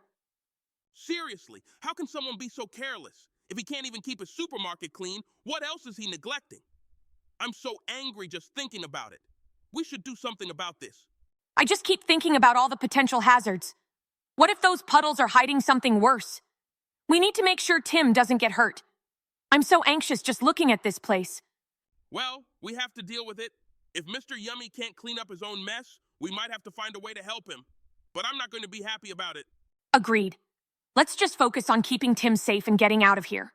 Seriously, how can someone be so careless? If he can't even keep his supermarket clean, what else is he neglecting? I'm so angry just thinking about it. We should do something about this. I just keep thinking about all the potential hazards. What if those puddles are hiding something worse? We need to make sure Tim doesn't get hurt. I'm so anxious just looking at this place. Well, we have to deal with it. If Mr. Yummy can't clean up his own mess, we might have to find a way to help him. But I'm not going to be happy about it. Agreed. Let's just focus on keeping Tim safe and getting out of here.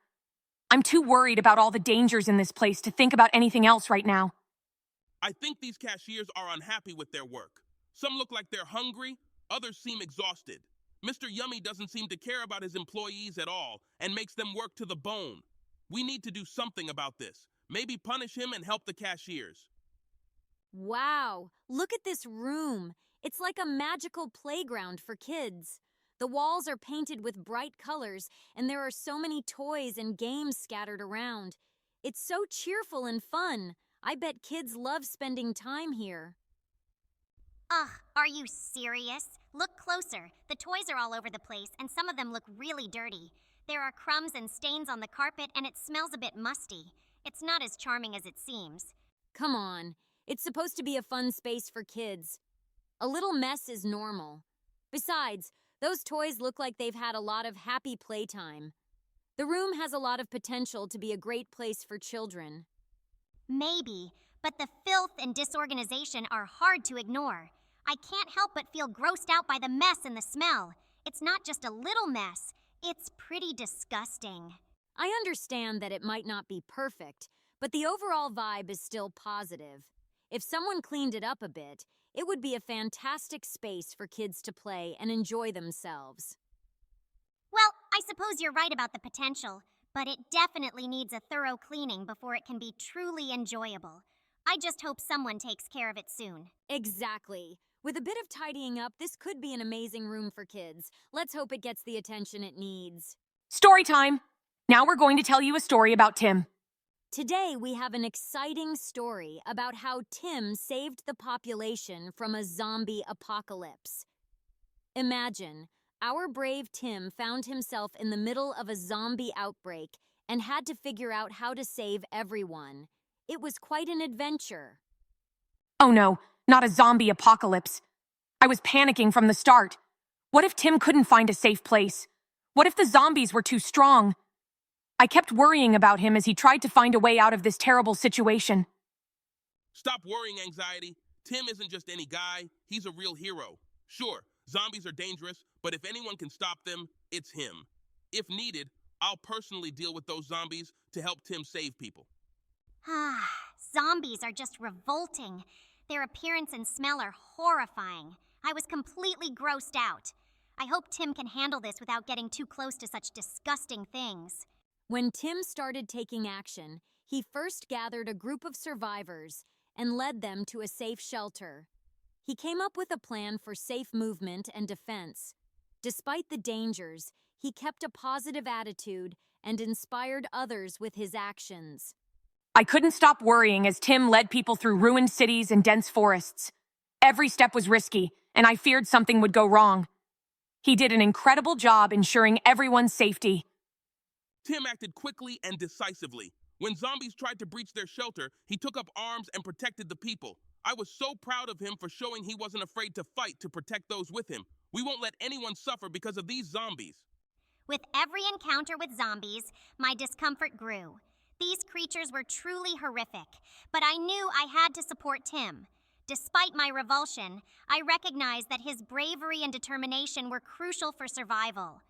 I'm too worried about all the dangers in this place to think about anything else right now. I think these cashiers are unhappy with their work. Some look like they're hungry, others seem exhausted. Mr. Yummy doesn't seem to care about his employees at all and makes them work to the bone. We need to do something about this. Maybe punish him and help the cashiers. Wow, look at this room. It's like a magical playground for kids. The walls are painted with bright colors, and there are so many toys and games scattered around. It's so cheerful and fun. I bet kids love spending time here. Ugh, are you serious? Look closer. The toys are all over the place, and some of them look really dirty. There are crumbs and stains on the carpet, and it smells a bit musty. It's not as charming as it seems. Come on, it's supposed to be a fun space for kids. A little mess is normal. Besides, those toys look like they've had a lot of happy playtime. The room has a lot of potential to be a great place for children. Maybe, but the filth and disorganization are hard to ignore. I can't help but feel grossed out by the mess and the smell. It's not just a little mess. It's pretty disgusting. I understand that it might not be perfect, but the overall vibe is still positive. If someone cleaned it up a bit, it would be a fantastic space for kids to play and enjoy themselves. Well, I suppose you're right about the potential, but it definitely needs a thorough cleaning before it can be truly enjoyable. I just hope someone takes care of it soon. Exactly. With a bit of tidying up, this could be an amazing room for kids. Let's hope it gets the attention it needs. Story time! Now we're going to tell you a story about Tim. Today, we have an exciting story about how Tim saved the population from a zombie apocalypse. Imagine, our brave Tim found himself in the middle of a zombie outbreak and had to figure out how to save everyone. It was quite an adventure. Oh no, not a zombie apocalypse. I was panicking from the start. What if Tim couldn't find a safe place? What if the zombies were too strong? I kept worrying about him as he tried to find a way out of this terrible situation. Stop worrying, anxiety. Tim isn't just any guy. He's a real hero. Sure, zombies are dangerous, but if anyone can stop them, it's him. If needed, I'll personally deal with those zombies to help Tim save people. Ah, zombies are just revolting. Their appearance and smell are horrifying. I was completely grossed out. I hope Tim can handle this without getting too close to such disgusting things. When Tim started taking action, he first gathered a group of survivors and led them to a safe shelter. He came up with a plan for safe movement and defense. Despite the dangers, he kept a positive attitude and inspired others with his actions. I couldn't stop worrying as Tim led people through ruined cities and dense forests. Every step was risky, and I feared something would go wrong. He did an incredible job ensuring everyone's safety. Tim acted quickly and decisively. When zombies tried to breach their shelter, he took up arms and protected the people. I was so proud of him for showing he wasn't afraid to fight to protect those with him. We won't let anyone suffer because of these zombies. With every encounter with zombies, my discomfort grew. These creatures were truly horrific, but I knew I had to support Tim. Despite my revulsion, I recognized that his bravery and determination were crucial for survival.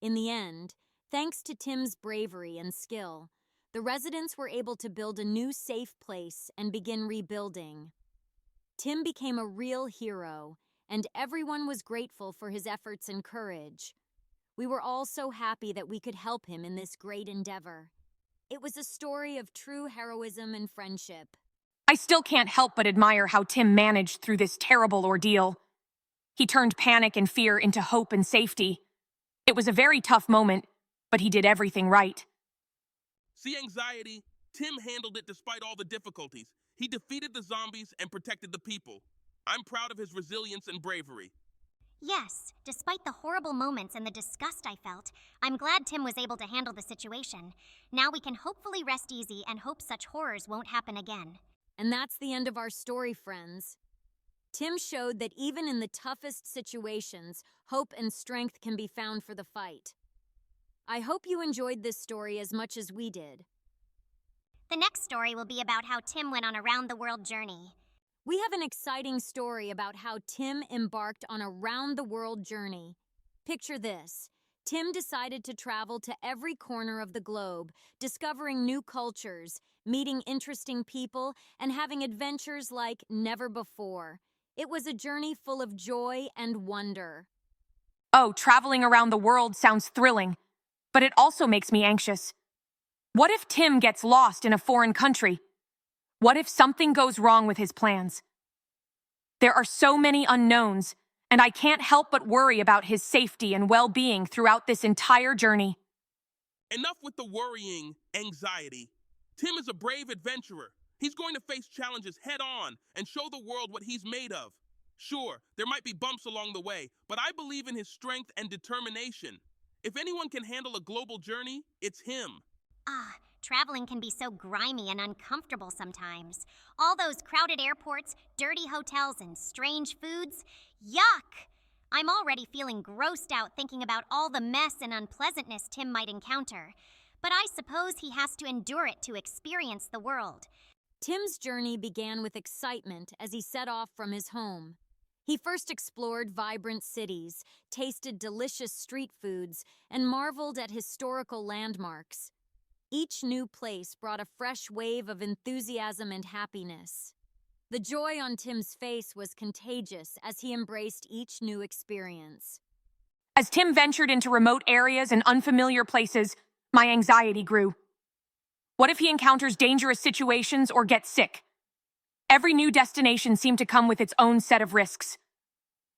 In the end, thanks to Tim's bravery and skill, the residents were able to build a new safe place and begin rebuilding. Tim became a real hero, and everyone was grateful for his efforts and courage. We were all so happy that we could help him in this great endeavor. It was a story of true heroism and friendship. I still can't help but admire how Tim managed through this terrible ordeal. He turned panic and fear into hope and safety. It was a very tough moment, but he did everything right. See anxiety? Tim handled it despite all the difficulties. He defeated the zombies and protected the people. I'm proud of his resilience and bravery. Yes, despite the horrible moments and the disgust I felt, I'm glad Tim was able to handle the situation. Now we can hopefully rest easy and hope such horrors won't happen again. And that's the end of our story, friends. Tim showed that even in the toughest situations, hope and strength can be found for the fight. I hope you enjoyed this story as much as we did. The next story will be about how Tim went on a round-the-world journey. We have an exciting story about how Tim embarked on a round-the-world journey. Picture this. Tim decided to travel to every corner of the globe, discovering new cultures, meeting interesting people, and having adventures like never before. It was a journey full of joy and wonder. Oh, traveling around the world sounds thrilling, but it also makes me anxious. What if Tim gets lost in a foreign country? What if something goes wrong with his plans? There are so many unknowns, and I can't help but worry about his safety and well-being throughout this entire journey. Enough with the worrying, anxiety. Tim is a brave adventurer. He's going to face challenges head on and show the world what he's made of. Sure, there might be bumps along the way, but I believe in his strength and determination. If anyone can handle a global journey, it's him. Traveling can be so grimy and uncomfortable sometimes. All those crowded airports, dirty hotels, and strange foods. Yuck! I'm already feeling grossed out thinking about all the mess and unpleasantness Tim might encounter. But I suppose he has to endure it to experience the world. Tim's journey began with excitement as he set off from his home. He first explored vibrant cities, tasted delicious street foods, and marveled at historical landmarks. Each new place brought a fresh wave of enthusiasm and happiness. The joy on Tim's face was contagious as he embraced each new experience. As Tim ventured into remote areas and unfamiliar places, my anxiety grew. What if he encounters dangerous situations or gets sick? Every new destination seemed to come with its own set of risks.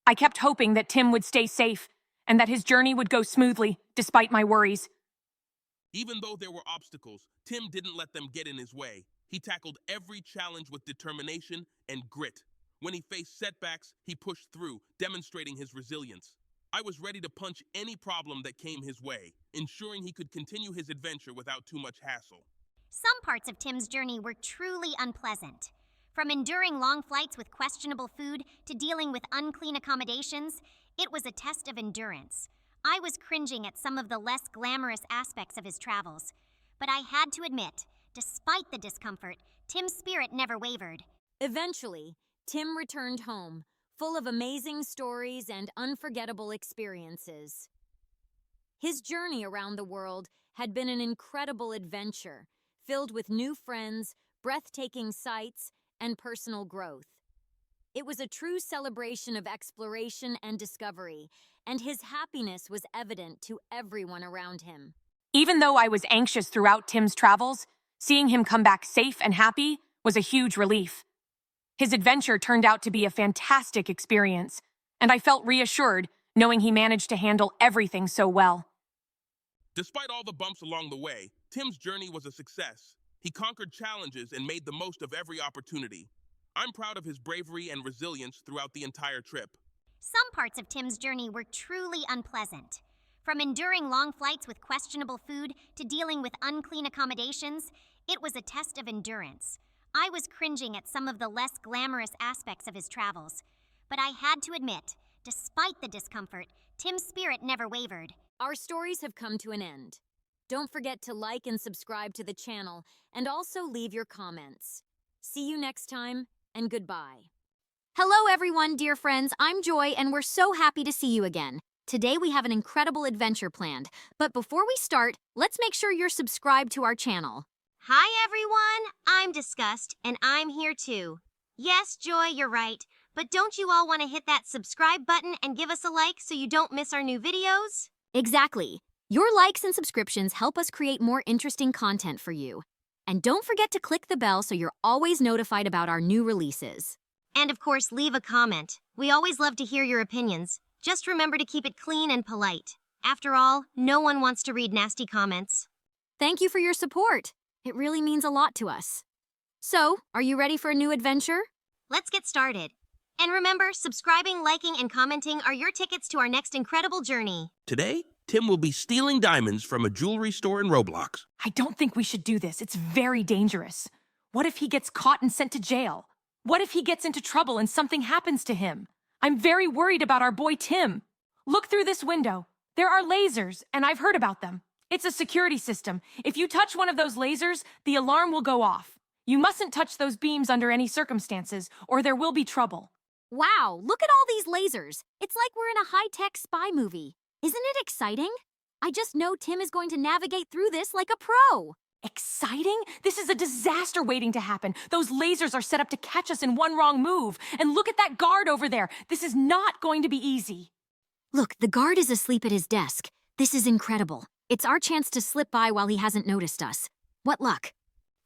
I kept hoping that Tim would stay safe and that his journey would go smoothly, despite my worries. Even though there were obstacles, Tim didn't let them get in his way. He tackled every challenge with determination and grit. When he faced setbacks, he pushed through, demonstrating his resilience. I was ready to punch any problem that came his way, ensuring he could continue his adventure without too much hassle. Some parts of Tim's journey were truly unpleasant. From enduring long flights with questionable food to dealing with unclean accommodations, it was a test of endurance. I was cringing at some of the less glamorous aspects of his travels. But I had to admit, despite the discomfort, Tim's spirit never wavered. Eventually, Tim returned home, full of amazing stories and unforgettable experiences. His journey around the world had been an incredible adventure, filled with new friends, breathtaking sights, and personal growth. It was a true celebration of exploration and discovery, and his happiness was evident to everyone around him. Even though I was anxious throughout Tim's travels, seeing him come back safe and happy was a huge relief. His adventure turned out to be a fantastic experience, and I felt reassured knowing he managed to handle everything so well. Despite all the bumps along the way, Tim's journey was a success. He conquered challenges and made the most of every opportunity. I'm proud of his bravery and resilience throughout the entire trip. Some parts of Tim's journey were truly unpleasant. From enduring long flights with questionable food to dealing with unclean accommodations, it was a test of endurance. I was cringing at some of the less glamorous aspects of his travels. But I had to admit, despite the discomfort, Tim's spirit never wavered. Our stories have come to an end. Don't forget to like and subscribe to the channel, and also leave your comments. See you next time, and goodbye. Hello everyone, dear friends, I'm Joy, and we're so happy to see you again. Today we have an incredible adventure planned, but before we start, let's make sure you're subscribed to our channel. Hi everyone, I'm Disgust, and I'm here too. Yes, Joy, you're right, but don't you all want to hit that subscribe button and give us a like so you don't miss our new videos? Exactly. Your likes and subscriptions help us create more interesting content for you. And don't forget to click the bell so you're always notified about our new releases. And of course, leave a comment. We always love to hear your opinions. Just remember to keep it clean and polite. After all, no one wants to read nasty comments. Thank you for your support. It really means a lot to us. So, are you ready for a new adventure? Let's get started. And remember, subscribing, liking, and commenting are your tickets to our next incredible journey. Today, Tim will be stealing diamonds from a jewelry store in Roblox. I don't think we should do this. It's very dangerous. What if he gets caught and sent to jail? What if he gets into trouble and something happens to him? I'm very worried about our boy Tim. Look through this window. There are lasers, and I've heard about them. It's a security system. If you touch one of those lasers, the alarm will go off. You mustn't touch those beams under any circumstances, or there will be trouble. Wow, look at all these lasers. It's like we're in a high-tech spy movie. Isn't it exciting? I just know Tim is going to navigate through this like a pro. Exciting? This is a disaster waiting to happen. Those lasers are set up to catch us in one wrong move. And look at that guard over there. This is not going to be easy. Look, the guard is asleep at his desk. This is incredible. It's our chance to slip by while he hasn't noticed us. What luck?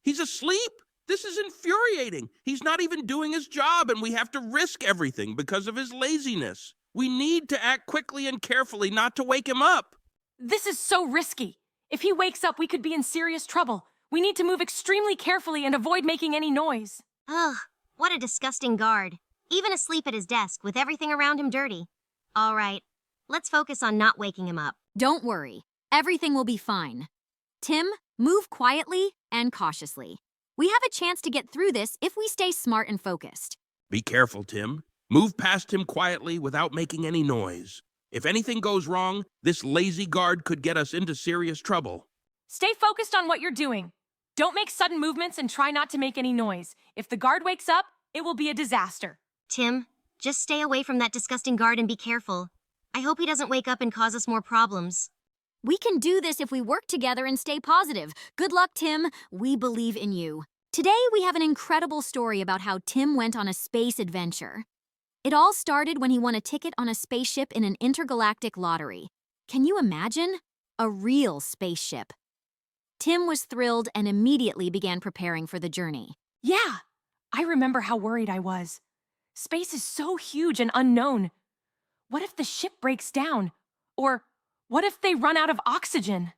He's asleep? This is infuriating. He's not even doing his job, and we have to risk everything because of his laziness. We need to act quickly and carefully not to wake him up. This is so risky. If he wakes up, we could be in serious trouble. We need to move extremely carefully and avoid making any noise. Ugh, what a disgusting guard. Even asleep at his desk with everything around him dirty. All right, let's focus on not waking him up. Don't worry. Everything will be fine. Tim, move quietly and cautiously. We have a chance to get through this if we stay smart and focused. Be careful, Tim. Move past him quietly without making any noise. If anything goes wrong, this lazy guard could get us into serious trouble. Stay focused on what you're doing. Don't make sudden movements and try not to make any noise. If the guard wakes up, it will be a disaster. Tim, just stay away from that disgusting guard and be careful. I hope he doesn't wake up and cause us more problems. We can do this if we work together and stay positive. Good luck, Tim. We believe in you. Today, we have an incredible story about how Tim went on a space adventure. It all started when he won a ticket on a spaceship in an intergalactic lottery. Can you imagine? A real spaceship. Tim was thrilled and immediately began preparing for the journey. Yeah, I remember how worried I was. Space is so huge and unknown. What if the ship breaks down? Or what if they run out of oxygen?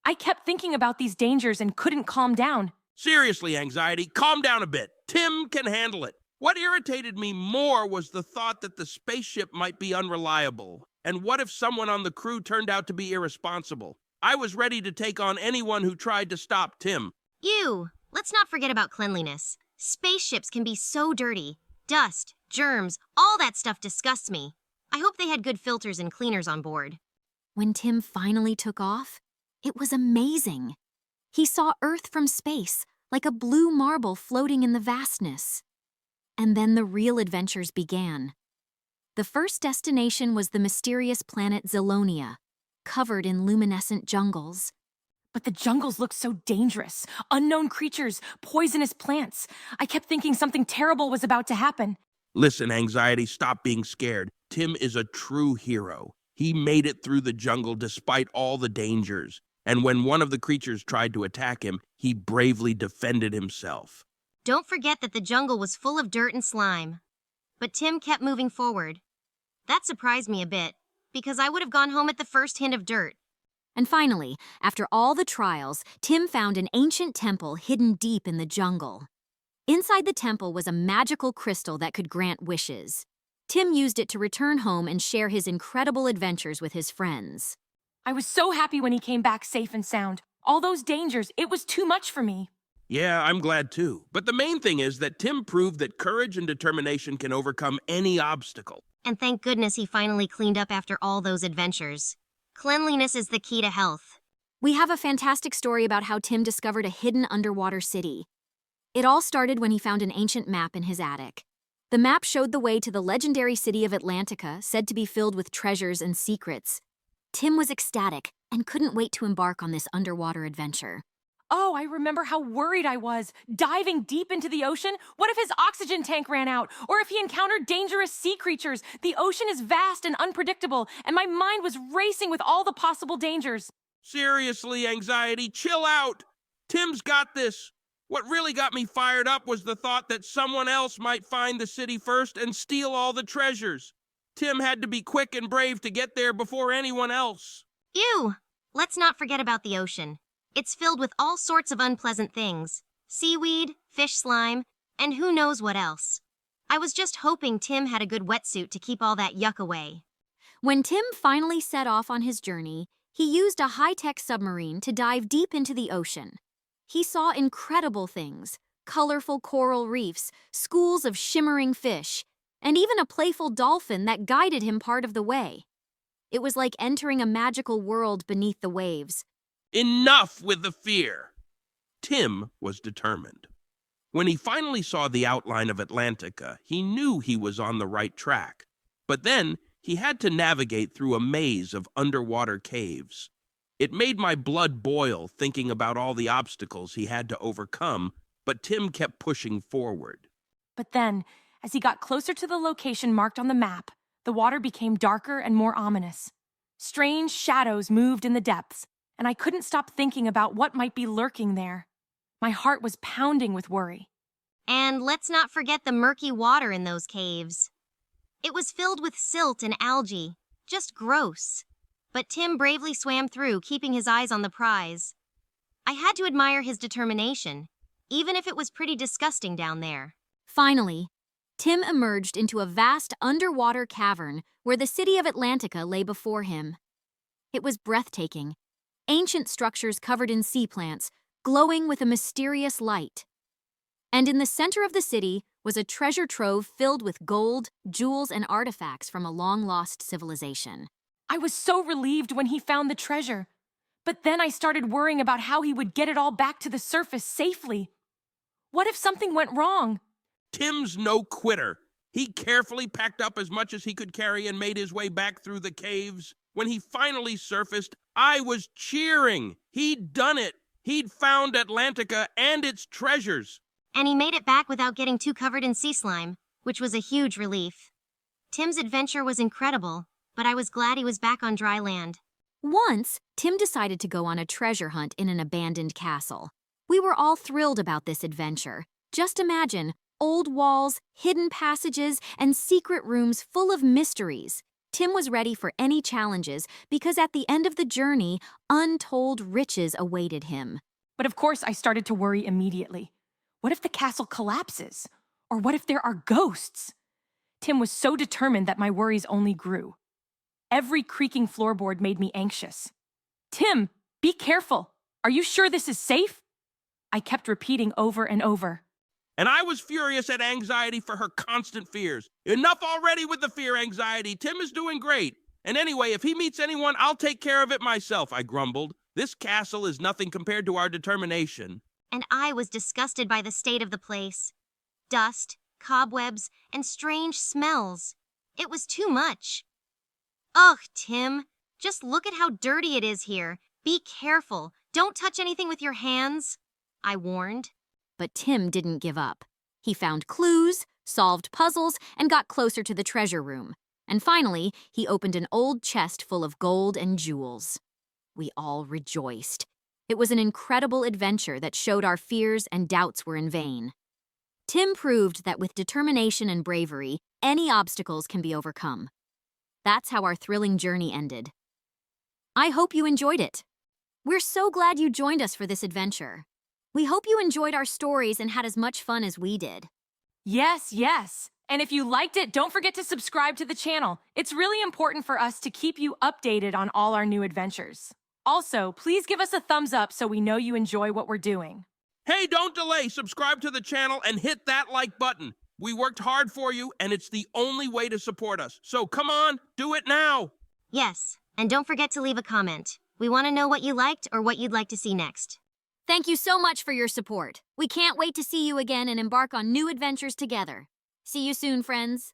I kept thinking about these dangers and couldn't calm down. Seriously, anxiety, calm down a bit. Tim can handle it. What irritated me more was the thought that the spaceship might be unreliable. And what if someone on the crew turned out to be irresponsible? I was ready to take on anyone who tried to stop Tim. Ew, let's not forget about cleanliness. Spaceships can be so dirty. Dust, germs, all that stuff disgusts me. I hope they had good filters and cleaners on board. When Tim finally took off, it was amazing. He saw Earth from space, like a blue marble floating in the vastness. And then the real adventures began. The first destination was the mysterious planet Zilonia, covered in luminescent jungles. But the jungles looked so dangerous. Unknown creatures, poisonous plants. I kept thinking something terrible was about to happen. Listen, anxiety, stop being scared. Tim is a true hero. He made it through the jungle despite all the dangers. And when one of the creatures tried to attack him, he bravely defended himself. Don't forget that the jungle was full of dirt and slime. But Tim kept moving forward. That surprised me a bit, because I would have gone home at the first hint of dirt. And finally, after all the trials, Tim found an ancient temple hidden deep in the jungle. Inside the temple was a magical crystal that could grant wishes. Tim used it to return home and share his incredible adventures with his friends. I was so happy when he came back safe and sound. All those dangers, it was too much for me. Yeah, I'm glad too. But the main thing is that Tim proved that courage and determination can overcome any obstacle. And thank goodness he finally cleaned up after all those adventures. Cleanliness is the key to health. We have a fantastic story about how Tim discovered a hidden underwater city. It all started when he found an ancient map in his attic. The map showed the way to the legendary city of Atlantica, said to be filled with treasures and secrets. Tim was ecstatic and couldn't wait to embark on this underwater adventure. Oh, I remember how worried I was. Diving deep into the ocean? What if his oxygen tank ran out? Or if he encountered dangerous sea creatures? The ocean is vast and unpredictable, and my mind was racing with all the possible dangers. Seriously, anxiety, chill out. Tim's got this. What really got me fired up was the thought that someone else might find the city first and steal all the treasures. Tim had to be quick and brave to get there before anyone else. Ew! Let's not forget about the ocean. It's filled with all sorts of unpleasant things. Seaweed, fish slime, and who knows what else. I was just hoping Tim had a good wetsuit to keep all that yuck away. When Tim finally set off on his journey, he used a high-tech submarine to dive deep into the ocean. He saw incredible things, colorful coral reefs, schools of shimmering fish, and even a playful dolphin that guided him part of the way. It was like entering a magical world beneath the waves. Enough with the fear. Tim was determined. When he finally saw the outline of Atlantica, he knew he was on the right track. But then he had to navigate through a maze of underwater caves. It made my blood boil thinking about all the obstacles he had to overcome, but Tim kept pushing forward. But then, as he got closer to the location marked on the map, the water became darker and more ominous. Strange shadows moved in the depths, and I couldn't stop thinking about what might be lurking there. My heart was pounding with worry. And let's not forget the murky water in those caves. It was filled with silt and algae. Just gross. But Tim bravely swam through, keeping his eyes on the prize. I had to admire his determination, even if it was pretty disgusting down there. Finally, Tim emerged into a vast underwater cavern where the city of Atlantica lay before him. It was breathtaking. Ancient structures covered in sea plants, glowing with a mysterious light. And in the center of the city was a treasure trove filled with gold, jewels, and artifacts from a long-lost civilization. I was so relieved when he found the treasure. But then I started worrying about how he would get it all back to the surface safely. What if something went wrong? Tim's no quitter. He carefully packed up as much as he could carry and made his way back through the caves. When he finally surfaced, I was cheering. He'd done it. He'd found Atlantica and its treasures. And he made it back without getting too covered in sea slime, which was a huge relief. Tim's adventure was incredible, but I was glad he was back on dry land. Once, Tim decided to go on a treasure hunt in an abandoned castle. We were all thrilled about this adventure. Just imagine, old walls, hidden passages, and secret rooms full of mysteries. Tim was ready for any challenges because at the end of the journey, untold riches awaited him. But of course I started to worry immediately. What if the castle collapses? Or what if there are ghosts? Tim was so determined that my worries only grew. Every creaking floorboard made me anxious. Tim, be careful. Are you sure this is safe? I kept repeating over and over. And I was furious at anxiety for her constant fears. Enough already with the fear anxiety. Tim is doing great. And anyway, if he meets anyone, I'll take care of it myself, I grumbled. This castle is nothing compared to our determination. And I was disgusted by the state of the place. Dust, cobwebs, and strange smells. It was too much. Ugh, Tim. Just look at how dirty it is here. Be careful. Don't touch anything with your hands, I warned. But Tim didn't give up. He found clues, solved puzzles, and got closer to the treasure room. And finally, he opened an old chest full of gold and jewels. We all rejoiced. It was an incredible adventure that showed our fears and doubts were in vain. Tim proved that with determination and bravery, any obstacles can be overcome. That's how our thrilling journey ended. I hope you enjoyed it. We're so glad you joined us for this adventure. We hope you enjoyed our stories and had as much fun as we did. Yes, yes. And if you liked it, don't forget to subscribe to the channel. It's really important for us to keep you updated on all our new adventures. Also, please give us a thumbs up so we know you enjoy what we're doing. Hey, don't delay. Subscribe to the channel and hit that like button. We worked hard for you, and it's the only way to support us. So come on, do it now. Yes, and don't forget to leave a comment. We want to know what you liked or what you'd like to see next. Thank you so much for your support. We can't wait to see you again and embark on new adventures together. See you soon, friends.